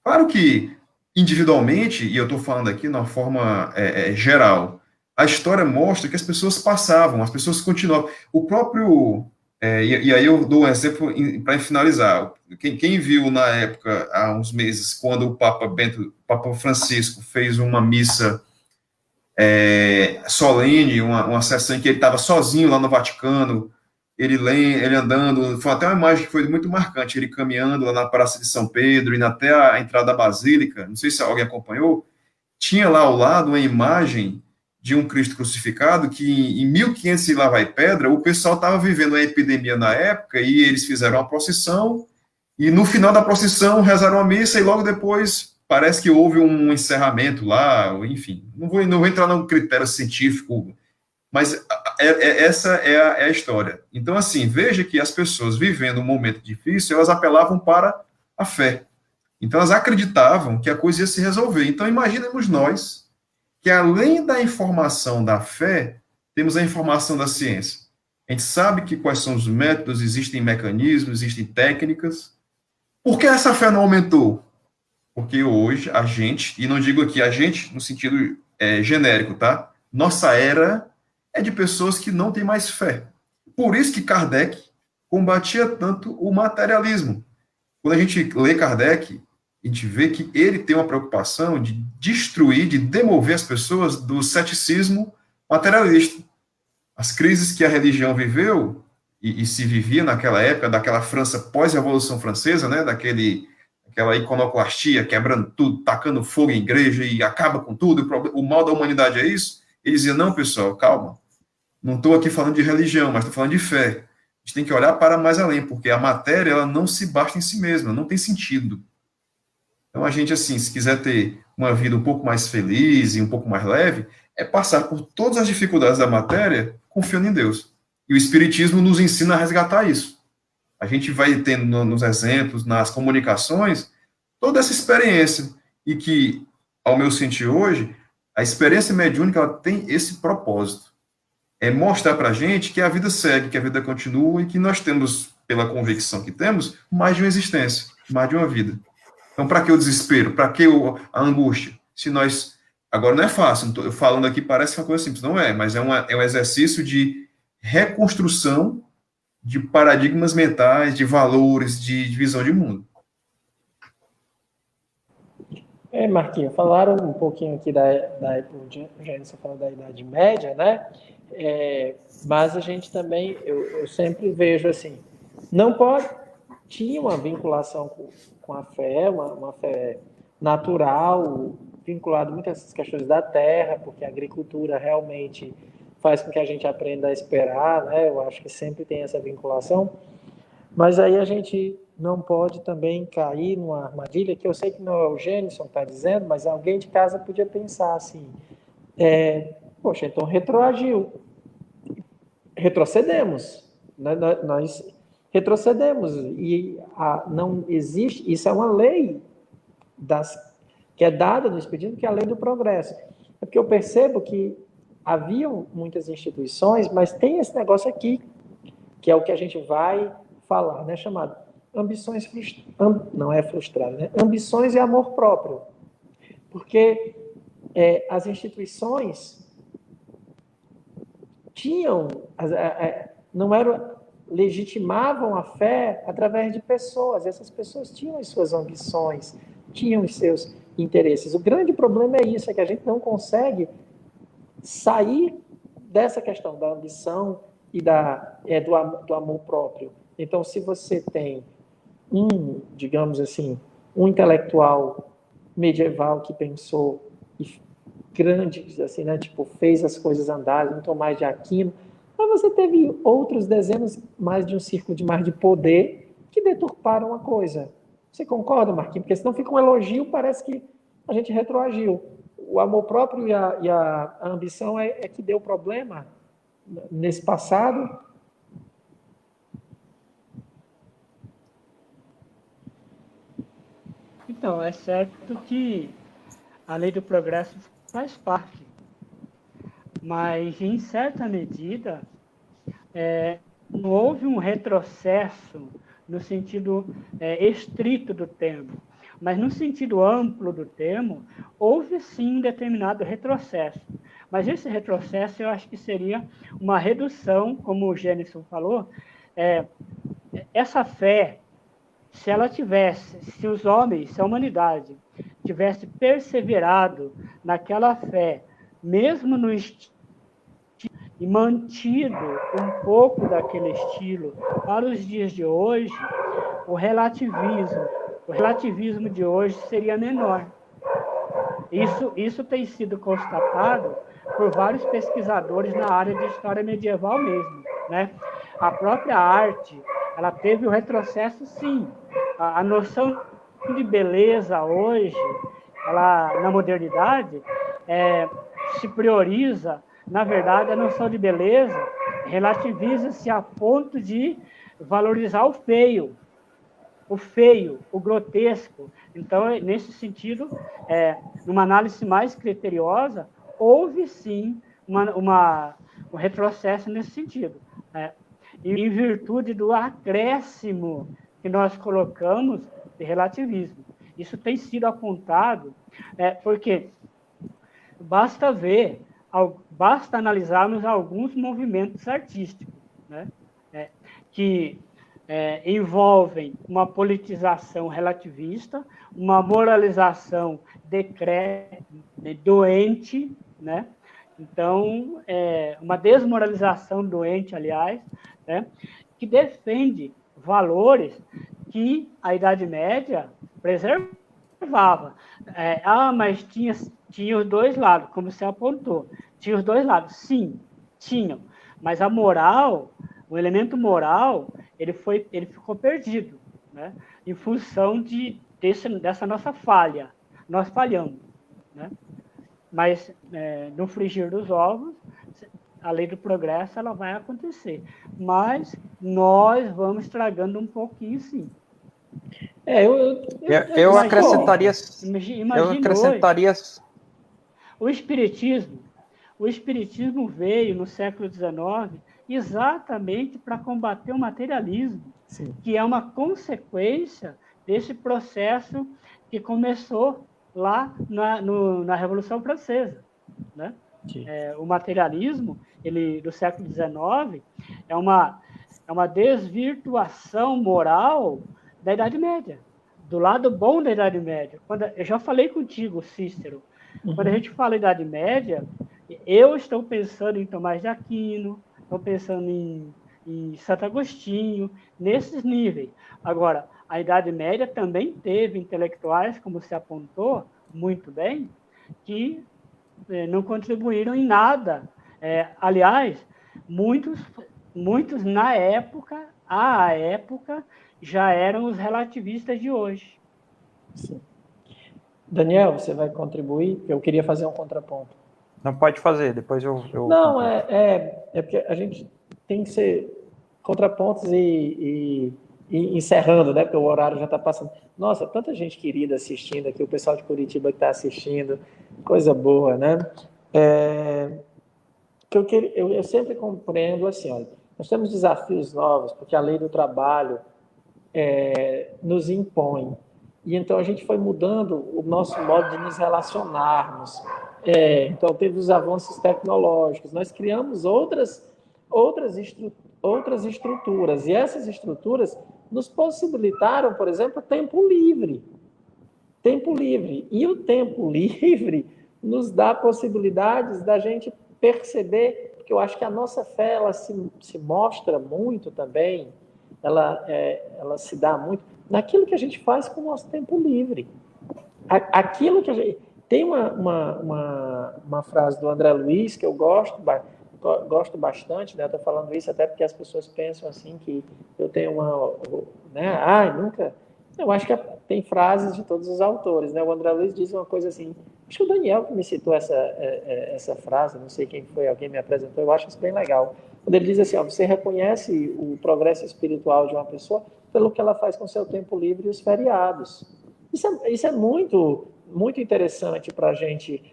Claro que, individualmente, e eu estou falando aqui de uma forma geral, a história mostra que as pessoas passavam, as pessoas continuavam. O próprio. E aí eu dou um exemplo para finalizar. Quem viu na época, há uns meses, quando o Papa Francisco fez uma missa solene, uma sessão em que ele estava sozinho lá no Vaticano, ele andando, foi até uma imagem que foi muito marcante, ele caminhando lá na Praça de São Pedro, indo até a entrada da Basílica, não sei se alguém acompanhou, tinha lá ao lado uma imagem de um Cristo crucificado que em 1500 e lá vai pedra, o pessoal estava vivendo uma epidemia na época e eles fizeram uma procissão e no final da procissão rezaram a missa e logo depois parece que houve um encerramento lá, enfim, não vou entrar no critério científico, mas essa é a história. Então, assim, veja que as pessoas vivendo um momento difícil, elas apelavam para a fé. Então, elas acreditavam que a coisa ia se resolver. Então, imaginemos nós que, além da informação da fé, temos a informação da ciência. A gente sabe que quais são os métodos, existem mecanismos, existem técnicas. Por que essa fé não aumentou? Porque hoje a gente, e não digo aqui a gente no sentido genérico, tá? Nossa era é de pessoas que não têm mais fé. Por isso que Kardec combatia tanto o materialismo. Quando a gente lê Kardec, a gente vê que ele tem uma preocupação de destruir, de demover as pessoas do ceticismo materialista. As crises que a religião viveu, e se vivia naquela época, daquela França pós-Revolução Francesa, né, aquela iconoclastia, quebrando tudo, tacando fogo em igreja e acaba com tudo, o mal da humanidade é isso. Ele dizia, não, pessoal, calma, não estou aqui falando de religião, mas estou falando de fé. A gente tem que olhar para mais além, porque a matéria ela não se basta em si mesma, não tem sentido. Então, a gente, assim, se quiser ter uma vida um pouco mais feliz e um pouco mais leve, é passar por todas as dificuldades da matéria confiando em Deus. E o Espiritismo nos ensina a resgatar isso. A gente vai tendo nos exemplos, nas comunicações, toda essa experiência. E que, ao meu sentir hoje, a experiência mediúnica ela tem esse propósito. É mostrar para a gente que a vida segue, que a vida continua e que nós temos, pela convicção que temos, mais de uma existência, mais de uma vida. Então, para que o desespero? Para que a angústia? Se nós... Agora, não é fácil, eu falando aqui parece uma coisa simples, não é, mas é um exercício de reconstrução de paradigmas mentais, de valores, de visão de mundo. Marquinhos, falaram um pouquinho aqui da o Gênesis falou da Idade Média, né? Mas a gente também, eu sempre vejo assim, não pode... Tinha uma vinculação com a fé, uma fé natural, vinculado muito a essas questões da terra, porque a agricultura realmente faz com que a gente aprenda a esperar, né? Eu acho que sempre tem essa vinculação. Mas aí a gente não pode também cair numa armadilha, que eu sei que não é o Gênison que está dizendo, mas alguém de casa podia pensar assim, poxa, então retrocedemos, né? Nós retrocedemos, e não existe, isso é uma lei que é dada no Espiritismo, que é a lei do progresso. É porque eu percebo que haviam muitas instituições, mas tem esse negócio aqui, que é o que a gente vai falar, né, chamado ambições não é frustrado, né? Ambições e amor próprio. Porque as instituições tinham, não eram, legitimavam a fé através de pessoas. Essas pessoas tinham as suas ambições, tinham os seus interesses. O grande problema é isso, é que a gente não consegue sair dessa questão da ambição e do amor próprio. Então, se você tem digamos assim, um intelectual medieval que pensou grandes, assim, né? Tipo, fez as coisas andarem, não Tomás de Aquino. Mas você teve outros dezenas mais de um círculo de mais de poder que deturparam a coisa. Você concorda, Marquinhos? Porque senão fica um elogio, parece que a gente retroagiu. O amor próprio e a ambição é que deu problema nesse passado. Então, é certo que a lei do progresso faz parte, mas, em certa medida, não houve um retrocesso no sentido estrito do termo, mas no sentido amplo do termo, houve sim um determinado retrocesso. Mas esse retrocesso eu acho que seria uma redução, como o Gênesis falou, essa fé, se ela tivesse, se os homens, se a humanidade tivesse perseverado naquela fé, mesmo no estilo, e mantido um pouco daquele estilo para os dias de hoje, o relativismo de hoje seria menor. Isso tem sido constatado por vários pesquisadores na área de história medieval mesmo, né? A própria arte, ela teve um retrocesso, sim. A noção de beleza hoje, ela, na modernidade, se prioriza, na verdade, a noção de beleza relativiza-se a ponto de valorizar o feio, o grotesco. Então, nesse sentido, numa análise mais criteriosa, houve sim um retrocesso nesse sentido, em virtude do acréscimo que nós colocamos de relativismo. Isso tem sido apontado, porque basta analisarmos alguns movimentos artísticos, né, que envolvem uma politização relativista, uma moralização doente, né? Então, uma desmoralização doente, aliás, né? Que defende valores que a Idade Média preservava. Mas tinha os dois lados, como você apontou. Tinha os dois lados, sim, tinham. Mas a moral, o elemento moral, ele ficou perdido, né? Em função dessa nossa falha. Nós falhamos, né? Mas, no frigir dos ovos, a lei do progresso ela vai acontecer. Mas nós vamos estragando um pouquinho, sim. Eu acrescentaria... O Espiritismo veio no século XIX exatamente para combater o materialismo, sim, que é uma consequência desse processo que começou lá na Revolução Francesa, né? O materialismo do século XIX é uma desvirtuação moral da Idade Média, do lado bom da Idade Média. Eu já falei contigo, Cícero, quando a gente fala Idade Média, eu estou pensando em Tomás de Aquino, estou pensando em Santo Agostinho, nesses níveis. Agora, a Idade Média também teve intelectuais, como se apontou muito bem, que não contribuíram em nada. Aliás, muitos à época, já eram os relativistas de hoje. Sim. Daniel, você vai contribuir? Eu queria fazer um contraponto. Não, pode fazer, depois eu Não, porque a gente tem que ser contrapontos e encerrando, né? Porque o horário já está passando. Nossa, tanta gente querida assistindo aqui, o pessoal de Curitiba que está assistindo, coisa boa, né? Eu sempre compreendo assim, olha, nós temos desafios novos, porque a lei do trabalho nos impõe. E então a gente foi mudando o nosso modo de nos relacionarmos. Então teve os avanços tecnológicos, nós criamos outras estruturas, e essas estruturas nos possibilitaram, por exemplo, tempo livre. E o tempo livre nos dá possibilidades da gente perceber, porque eu acho que a nossa fé ela se mostra muito também, ela se dá muito naquilo que a gente faz com o nosso tempo livre. Aquilo que a gente Tem uma frase do André Luiz que eu gosto bastante, né? Eu estou falando isso até porque as pessoas pensam assim que eu tenho né? Nunca... Eu acho que tem frases de todos os autores, né? O André Luiz diz uma coisa assim, acho que o Daniel que me citou essa frase, não sei quem foi, alguém me apresentou, eu acho isso bem legal. Quando ele diz assim, você reconhece o progresso espiritual de uma pessoa pelo que ela faz com seu tempo livre e os feriados. Isso é muito, muito interessante para a gente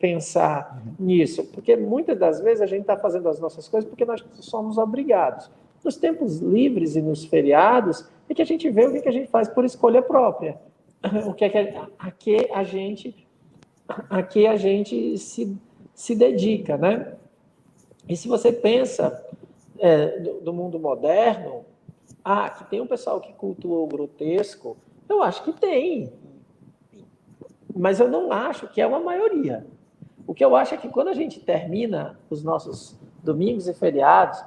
pensar nisso, porque muitas das vezes a gente está fazendo as nossas coisas porque nós somos obrigados. Nos tempos livres e nos feriados é que a gente vê o que a gente faz por escolha própria, a que a gente se dedica, né? E se você pensa do mundo moderno, que tem um pessoal que cultua o grotesco, eu acho que tem, mas eu não acho que é uma maioria. O que eu acho é que quando a gente termina os nossos domingos e feriados,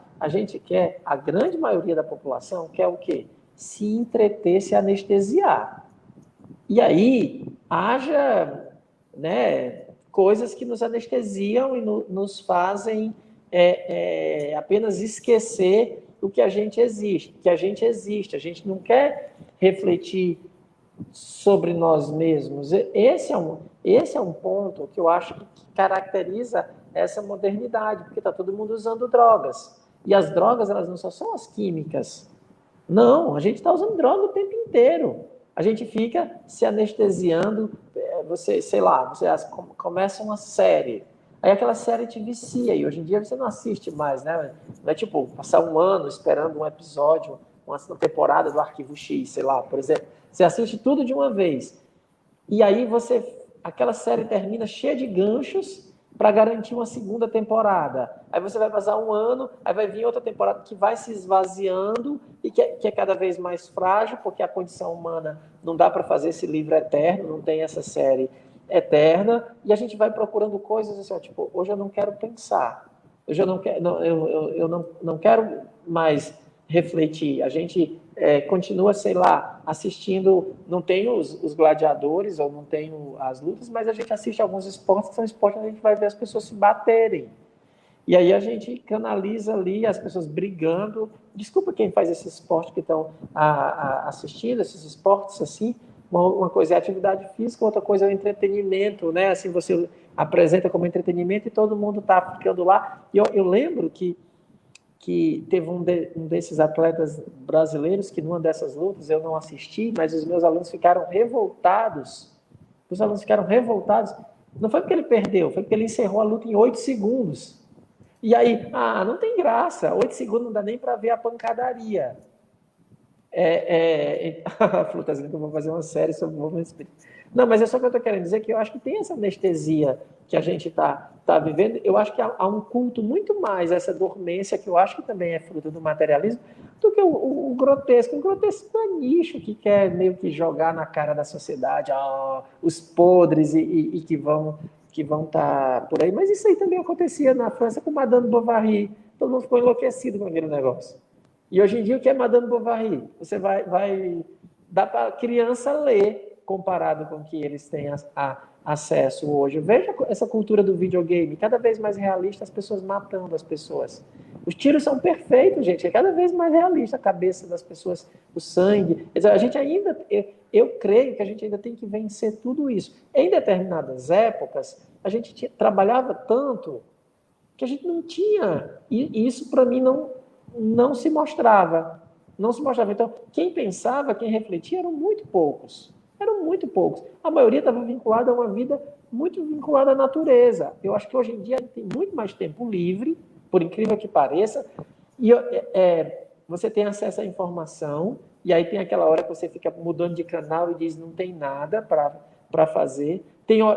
a grande maioria da população quer o quê? Se entreter, se anestesiar. E aí, haja, né, coisas que nos anestesiam e nos fazem apenas esquecer do que a gente existe, A gente não quer refletir sobre nós mesmos. Esse é um ponto que eu acho que caracteriza essa modernidade, porque está todo mundo usando drogas. E as drogas, elas não só são as químicas. Não, a gente está usando droga o tempo inteiro. A gente fica se anestesiando. Você começa uma série. Aí aquela série te vicia. E hoje em dia você não assiste mais, né? Não é tipo passar um ano esperando um episódio, uma temporada do Arquivo X, sei lá, por exemplo. Você assiste tudo de uma vez. E aí aquela série termina cheia de ganchos para garantir uma segunda temporada. Aí você vai passar um ano, aí vai vir outra temporada que vai se esvaziando e que é cada vez mais frágil, porque a condição humana não dá para fazer esse livro eterno, não tem essa série eterna, e a gente vai procurando coisas assim, tipo, hoje eu não quero pensar, hoje eu não quero mais refletir. A gente continua, sei lá, assistindo, não tem os gladiadores ou não tem as lutas, mas a gente assiste alguns esportes que são esportes onde a gente vai ver as pessoas se baterem. E aí a gente canaliza ali as pessoas brigando. Desculpa quem faz esse esporte que estão assistindo, esses esportes assim. Uma coisa é atividade física, outra coisa é o entretenimento, né? Assim, você apresenta como entretenimento e todo mundo está ficando lá. E eu lembro que teve um desses atletas brasileiros que numa dessas lutas eu não assisti, mas os meus alunos ficaram revoltados. Os alunos ficaram revoltados. Não foi porque ele perdeu, foi porque ele encerrou a luta em 8 segundos. E aí, não tem graça. 8 segundos não dá nem para ver a pancadaria. Flutazinha, que eu vou fazer uma série sobre o movimento espírita. Não, mas é só que eu estou querendo dizer que eu acho que tem essa anestesia que a gente está vivendo. Eu acho que há um culto muito mais, essa dormência, que eu acho que também é fruto do materialismo, do que o grotesco. O grotesco é nicho que quer meio que jogar na cara da sociedade, os podres e que vão estar por aí. Mas isso aí também acontecia na França com Madame Bovary. Todo mundo ficou enlouquecido com aquele negócio. E hoje em dia, o que é Madame Bovary? Você vai dar para a criança ler, comparado com o que eles têm acesso hoje. Veja essa cultura do videogame, cada vez mais realista, as pessoas matando as pessoas. Os tiros são perfeitos, gente, é cada vez mais realista a cabeça das pessoas, o sangue. A gente ainda, eu creio que a gente ainda tem que vencer tudo isso. Em determinadas épocas, a gente trabalhava tanto que a gente não tinha, e isso para mim não se mostrava. Não se mostrava. Então, quem pensava, quem refletia, eram muito poucos. A maioria estava vinculada a uma vida muito vinculada à natureza. Eu acho que hoje em dia tem muito mais tempo livre, por incrível que pareça, e você tem acesso à informação, e aí tem aquela hora que você fica mudando de canal e diz não tem nada para fazer.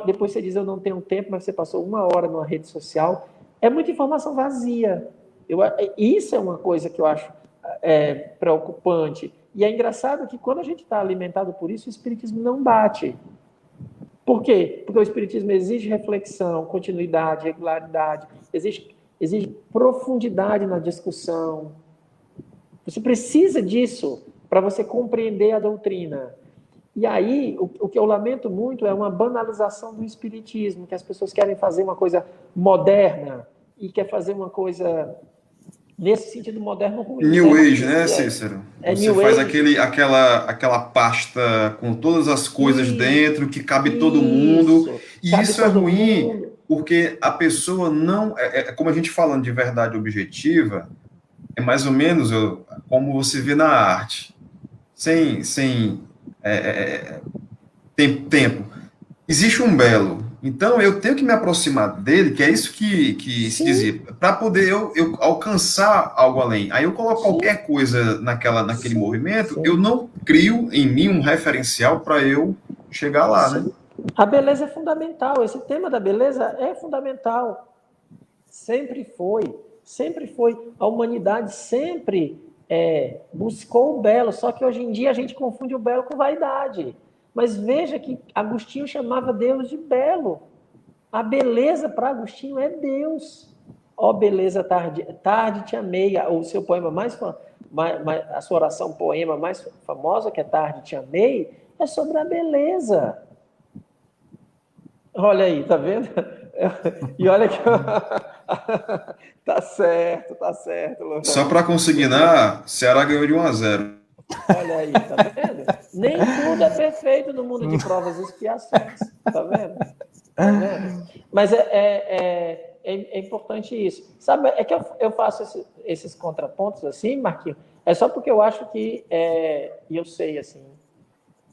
Depois você diz eu não tenho tempo, mas você passou 1 hora numa rede social. É muita informação vazia. Isso é uma coisa que eu acho preocupante. E é engraçado que quando a gente está alimentado por isso, o espiritismo não bate. Por quê? Porque o espiritismo exige reflexão, continuidade, regularidade, exige profundidade na discussão. Você precisa disso para você compreender a doutrina. E aí, o que eu lamento muito é uma banalização do espiritismo, que as pessoas querem fazer uma coisa moderna e quer fazer uma coisa nesse sentido moderno ruim, New né? Age, né, Que Cícero? é Você New faz Age. aquela pasta com todas as coisas E dentro, que cabe todo mundo, isso, e cabe isso é todo ruim mundo. porque a pessoa não. Como a gente falando de verdade objetiva, é mais ou menos como você vê na arte, sem é, é, é, tempo. Existe um belo. Então eu tenho que me aproximar dele, que é isso que se Sim, dizia, para poder eu alcançar algo além. Aí eu coloco sim, qualquer coisa naquele sim, movimento, eu sim, não crio em mim um referencial para eu chegar lá, né? sim. A beleza é fundamental. Esse tema da beleza é fundamental. Sempre foi, sempre foi. A humanidade sempre buscou o belo, só que hoje em dia a gente confunde o belo com vaidade. Mas veja que Agostinho chamava Deus de belo. A beleza para Agostinho é Deus. Ó beleza, tarde, tarde te amei. O seu poema a sua oração poema mais famosa, que é Tarde te amei, é sobre a beleza. Olha aí, tá vendo? E olha que. Tá certo, Só Lohan. para consignar, Ceará ganhou de 1-0. Olha aí, tá vendo? Nem tudo é perfeito no mundo de provas e expiações. Tá vendo? Tá vendo? Mas é importante isso. Sabe, é que eu faço esses contrapontos assim, Marquinhos, é só porque eu acho que, e eu sei, assim,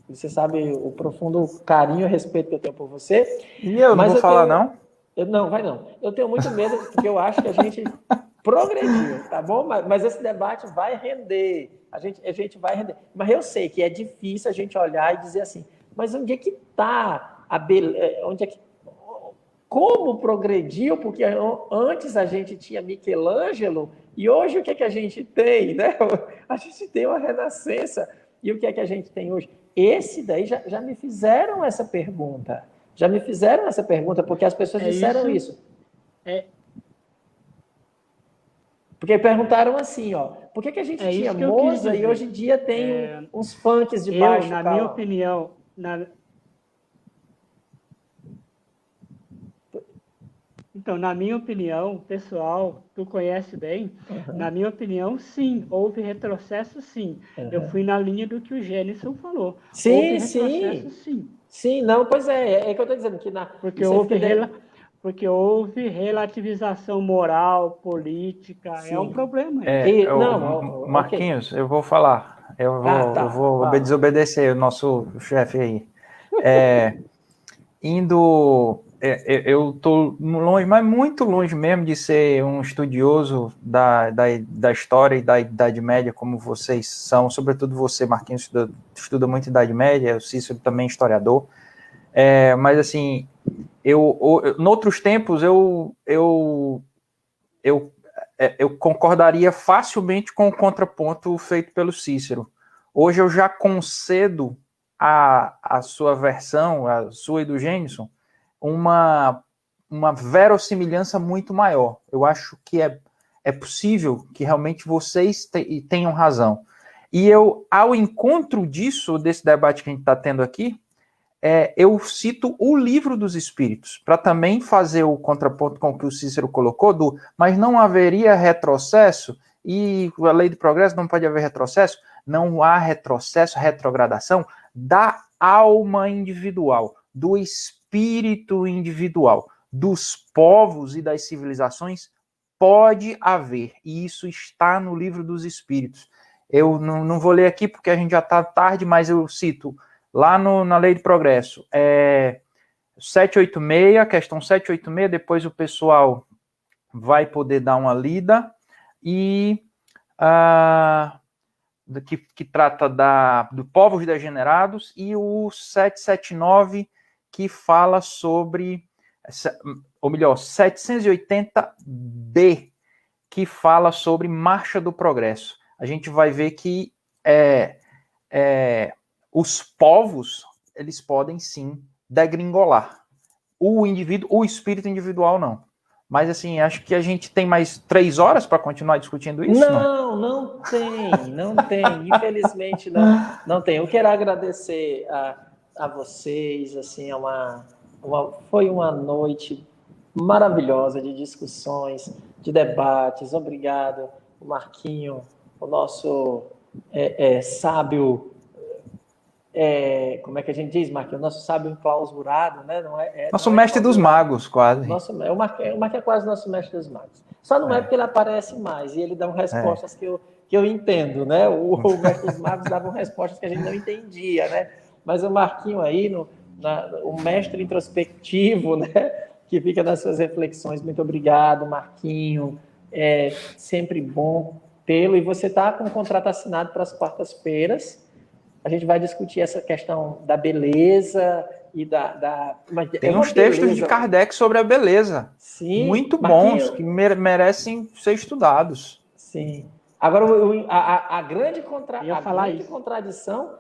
você sabe o profundo carinho e respeito que eu tenho por você, E eu não mas vou eu falar, tenho. não? Não, vai não. Eu tenho muito medo, porque eu acho que a gente progrediu, tá bom? Mas esse debate vai render. A gente vai render. Mas eu sei que é difícil a gente olhar e dizer assim, mas onde é que está a beleza? Onde é que. Como progrediu? Porque antes a gente tinha Michelangelo e hoje o que é que a gente tem, né? A gente tem uma renascença. E o que é que a gente tem hoje? Esse daí já me fizeram essa pergunta. Já me fizeram essa pergunta porque as pessoas disseram isso. É, Porque perguntaram assim, ó, por que a gente é tinha isso que eu quis Moza e hoje dizer. em dia tem uns funks de Eu, baixo na minha calão? opinião, então, na minha opinião, pessoal, tu conhece bem, na minha opinião, sim, houve retrocesso, sim. Eu fui na linha do que o Gênison falou. Houve Sim, retrocesso, sim. sim. Sim, não, pois é que eu estou dizendo que Porque isso aí houve, fica. porque houve relativização moral, política, é um Sim. problema isso. Não, ok. Marquinhos, eu vou falar. Eu Tá, vou fala. desobedecer o nosso chefe aí. Eu tô longe, mas muito longe mesmo de ser um estudioso da história e da Idade Média, como vocês são, sobretudo você, Marquinhos, estuda muito Idade Média, o Cícero também é historiador, mas assim, em outros tempos, eu concordaria facilmente com o contraponto feito pelo Cícero. Hoje eu já concedo a sua versão, a sua e do Gênison, uma verossimilhança muito maior. Eu acho que é possível que realmente vocês tenham razão. E eu, ao encontro disso, desse debate que a gente está tendo aqui, eu cito o Livro dos Espíritos, para também fazer o contraponto com o que o Cícero colocou, mas não haveria retrocesso, e a lei do progresso não pode haver retrocesso, não há retrocesso, retrogradação da alma individual, do espírito individual, dos povos e das civilizações, pode haver, e isso está no Livro dos Espíritos. Eu não vou ler aqui porque a gente já está tarde, mas eu cito lá na Lei de Progresso, 786, questão 786, depois o pessoal vai poder dar uma lida, e que trata do povos degenerados, e o 779, que fala sobre, ou melhor, 780B, que fala sobre marcha do progresso. A gente vai ver que os povos, eles podem sim degringolar. O espírito individual não. Mas, assim, acho que a gente tem mais 3 horas para continuar discutindo isso, não? Não tem. Infelizmente, não tem. Eu quero agradecer a vocês, assim, foi uma noite maravilhosa de discussões, de debates. Obrigado, Marquinho, o nosso sábio... como é que a gente diz, Marquinhos? O nosso sábio enclausurado, né? Nosso mestre dos magos, quase. O Marquinhos é quase nosso mestre dos magos. Só não é porque ele aparece mais e ele dá respostas que eu entendo, né? O mestre dos magos dava respostas que a gente não entendia, né? Mas o Marquinhos aí, o mestre introspectivo, né? Que fica nas suas reflexões. Muito obrigado, Marquinho. É sempre bom tê-lo. E você está com um contrato assinado para as quartas-feiras. A gente vai discutir essa questão da beleza e Tem uns textos de Kardec sobre a beleza. Sim, muito bons, que merecem ser estudados. Sim. Agora, a grande contradição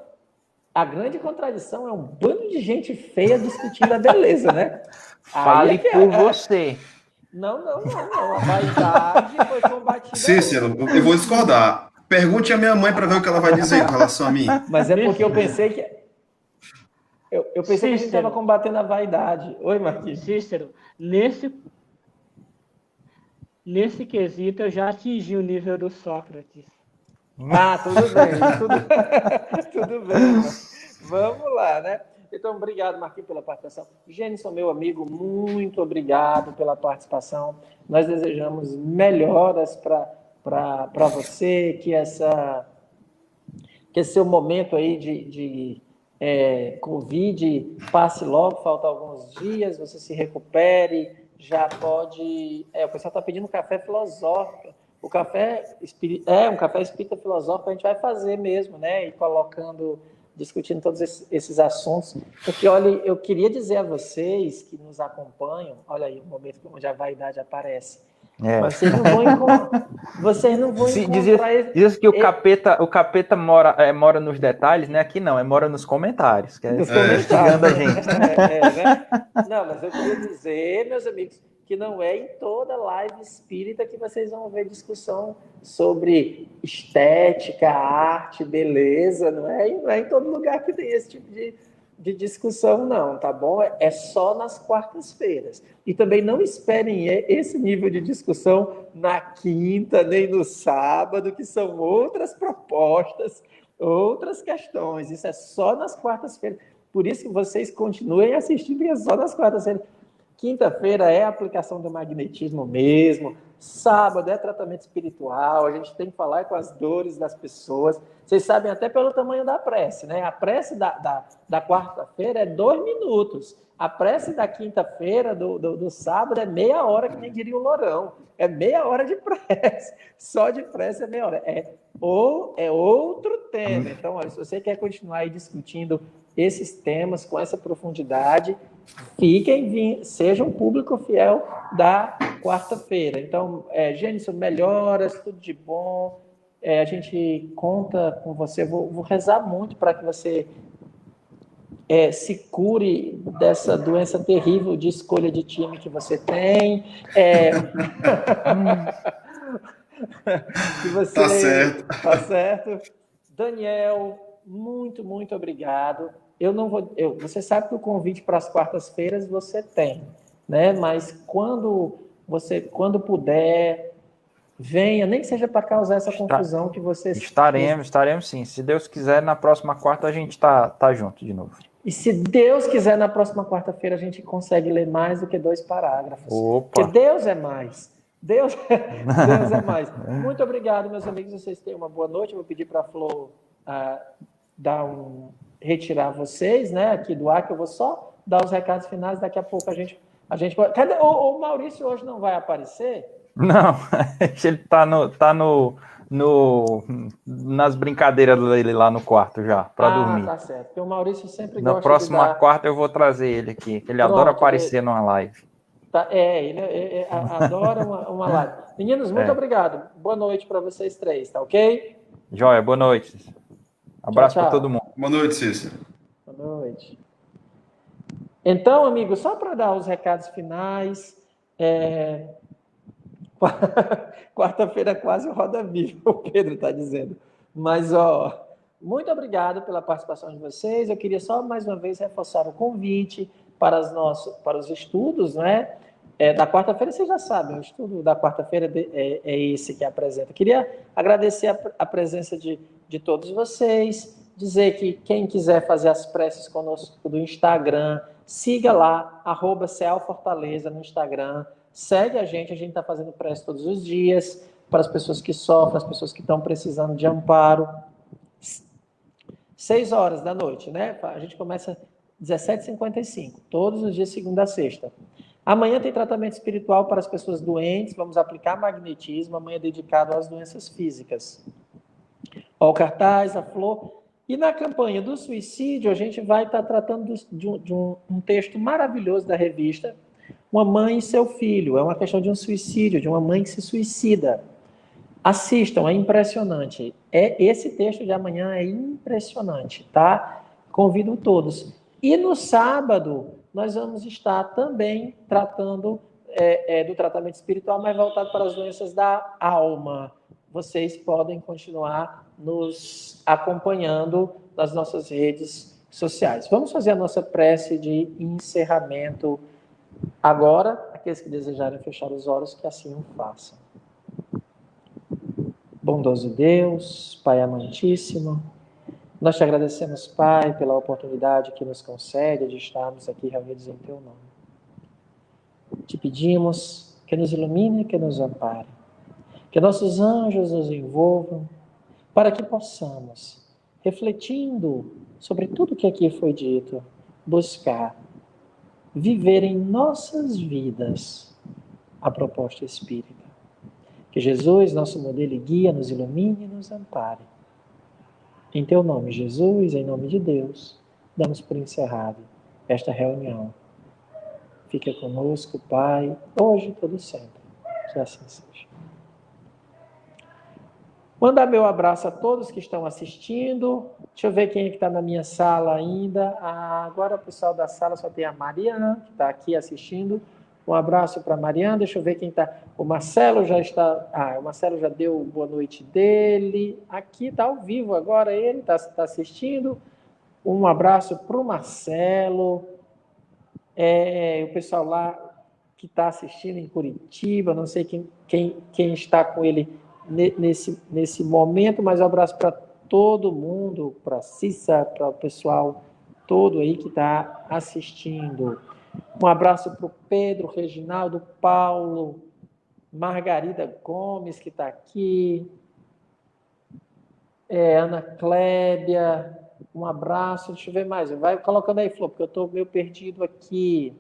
é um bando de gente feia discutindo a beleza, né? Fale por você. Não. A vaidade foi combatida. Cícero, eu vou discordar. Pergunte à minha mãe para ver o que ela vai dizer com relação a mim. Mas é porque eu pensei que... Eu pensei que a gente estava combatendo a vaidade. Oi, Marquinhos. Cícero, nesse quesito eu já atingi o nível do Sócrates. Tudo bem. Tudo bem. Vamos lá, né? Então, obrigado, Marquinhos, pela participação. Gênison, meu amigo, muito obrigado pela participação. Nós desejamos melhoras para você, que esse seu momento aí de Covid passe logo, falta alguns dias, você se recupere, já pode... o pessoal está pedindo café filosófico. Um café espírita filosófico a gente vai fazer mesmo, né? E discutindo todos esses assuntos. Porque, olha, eu queria dizer a vocês que nos acompanham, olha aí o momento onde a vaidade aparece. Mas vocês não vão encontrar... Diz que o capeta mora nos detalhes, né? Aqui não, mora nos comentários. Que nos comentários. A gente. Né? Não, mas eu queria dizer, meus amigos, que não é em toda live espírita que vocês vão ver discussão sobre estética, arte, beleza, não é em todo lugar que tem esse tipo de discussão, não, tá bom? É só nas quartas-feiras. E também não esperem esse nível de discussão na quinta, nem no sábado, que são outras propostas, outras questões. Isso é só nas quartas-feiras. Por isso que vocês continuem assistindo, é só nas quartas-feiras. Quinta-feira é a aplicação do magnetismo mesmo. Sábado é tratamento espiritual. A gente tem que falar com as dores das pessoas. Vocês sabem até pelo tamanho da prece, né? A prece da quarta-feira é 2 minutos. A prece da quinta-feira, do sábado, é meia hora, que nem diria o Lourão. É meia hora de prece. Só de prece é meia hora. É outro tema. Então, olha, se você quer continuar aí discutindo esses temas com essa profundidade, sejam um público fiel da quarta-feira. Então, Gênison, melhoras, tudo de bom. A gente conta com você. Vou rezar muito para que você se cure dessa doença terrível de escolha de time que você tem. Que você, tá certo. Tá certo. Daniel, muito, muito obrigado. Você sabe que o convite para as quartas-feiras você tem, né? Mas quando puder, venha, nem que seja para causar essa confusão que você... Estaremos sim. Se Deus quiser, na próxima quarta a gente tá junto de novo. E se Deus quiser, na próxima quarta-feira a gente consegue ler mais do que 2 parágrafos. Opa. Porque Deus é mais. Deus é mais. Muito obrigado, meus amigos. Vocês tenham uma boa noite. Eu vou pedir para a Flor retirar vocês, né, aqui do ar, que eu vou só dar os recados finais. Daqui a pouco a gente cadê? O Maurício hoje não vai aparecer? Não, ele tá nas brincadeiras dele lá no quarto já, para dormir. Tá certo, porque o Maurício sempre gosta de... Na próxima quarta eu vou trazer ele aqui, ele adora aparecer numa live. Ele adora uma live. Meninos, muito obrigado. Boa noite para vocês 3, tá ok? Joia, boa noite. Abraço para todo mundo. Boa noite, Cícero. Boa noite. Então, amigos, só para dar os recados finais, Quarta-feira quase roda viva, o Pedro está dizendo. Mas, ó, muito obrigado pela participação de vocês. Eu queria só mais uma vez reforçar o convite para os estudos, né? Da quarta-feira, vocês já sabem, o estudo da quarta-feira é esse que apresenta. Queria agradecer a presença de todos vocês, dizer que quem quiser fazer as preces conosco do Instagram, siga lá, @cealfortaleza no Instagram, segue a gente está fazendo prece todos os dias, para as pessoas que sofrem, as pessoas que estão precisando de amparo. 6 horas da noite, né? A gente começa 17h55, todos os dias, segunda a sexta. Amanhã tem tratamento espiritual para as pessoas doentes, vamos aplicar magnetismo, amanhã é dedicado às doenças físicas. Ó, o cartaz, a flor. E na campanha do suicídio, a gente vai estar tratando de um texto maravilhoso da revista, Uma Mãe e Seu Filho. É uma questão de um suicídio, de uma mãe que se suicida. Assistam, é impressionante. Esse texto de amanhã é impressionante, tá? Convido todos. E no sábado, nós vamos estar também tratando do tratamento espiritual, mas voltado para as doenças da alma. Vocês podem continuar nos acompanhando nas nossas redes sociais. Vamos fazer a nossa prece de encerramento agora. Aqueles que desejarem fechar os olhos, que assim o façam. Bondoso Deus, Pai amantíssimo, nós te agradecemos, Pai, pela oportunidade que nos concede de estarmos aqui reunidos em Teu nome. Te pedimos que nos ilumine, que nos ampare, que nossos anjos nos envolvam, para que possamos, refletindo sobre tudo que aqui foi dito, buscar viver em nossas vidas a proposta espírita. Que Jesus, nosso modelo e guia, nos ilumine e nos ampare. Em Teu nome, Jesus, em nome de Deus, damos por encerrado esta reunião. Fica conosco, Pai, hoje e todo sempre. Que assim seja. Mandar meu abraço a todos que estão assistindo. Deixa eu ver quem é que está na minha sala ainda. Agora o pessoal da sala só tem a Mariana, que está aqui assistindo. Um abraço para a Mariana. Deixa eu ver quem está. O Marcelo já está. O Marcelo já deu boa noite dele. Aqui está ao vivo agora, ele está assistindo. Um abraço para o Marcelo. O pessoal lá que está assistindo em Curitiba. Não sei quem está com ele nesse momento, mas um abraço para todo mundo, para a Cissa, para o pessoal todo aí que está assistindo. Um abraço para o Pedro, Reginaldo, Paulo, Margarida Gomes, que está aqui, Ana Clébia, um abraço. Deixa eu ver mais, vai colocando aí, Flor, porque eu estou meio perdido aqui.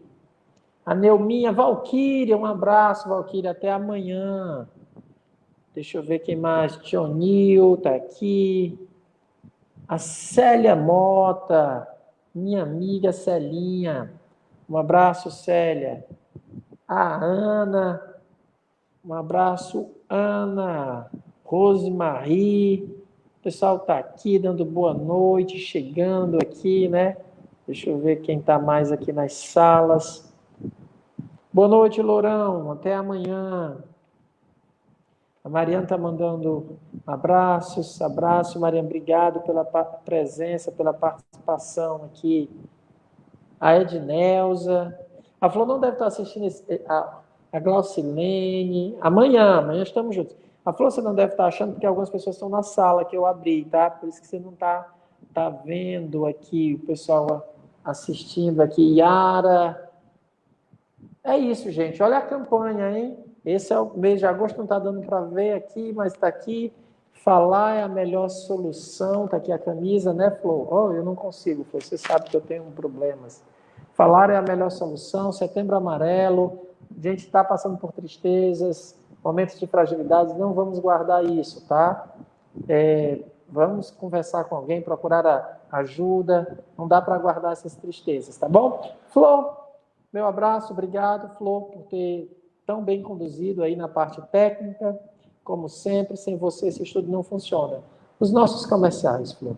A Neuminha, Valquíria, um abraço, Valquíria, até amanhã. Deixa eu ver quem mais. Tionil está aqui. A Célia Mota, minha amiga Celinha. Um abraço, Célia. A Ana. Um abraço, Ana. Rosemarie. O pessoal está aqui dando boa noite, chegando aqui, né? Deixa eu ver quem está mais aqui nas salas. Boa noite, Lourão. Até amanhã. A Mariana está mandando abraços. Abraço, Mariana. Obrigado pela presença, pela participação aqui. A Ednelza. A Flor não deve estar assistindo a Glaucilene. Amanhã estamos juntos. A Flor você não deve estar achando, porque algumas pessoas estão na sala que eu abri, tá? Por isso que você não está vendo aqui o pessoal assistindo aqui. Yara. É isso, gente. Olha a campanha, hein? Esse é o mês de agosto, não está dando para ver aqui, mas está aqui. Falar é a melhor solução. Está aqui a camisa, né, Flor? Oh, eu não consigo, Flor. Você sabe que eu tenho problemas. Falar é a melhor solução. Setembro Amarelo. A gente está passando por tristezas, momentos de fragilidade. Não vamos guardar isso, tá? Vamos conversar com alguém, procurar ajuda. Não dá para guardar essas tristezas, tá bom? Flor, meu abraço. Obrigado, Flor, por ter tão bem conduzido aí na parte técnica. Como sempre, sem você esse estudo não funciona. Os nossos comerciais, Flor.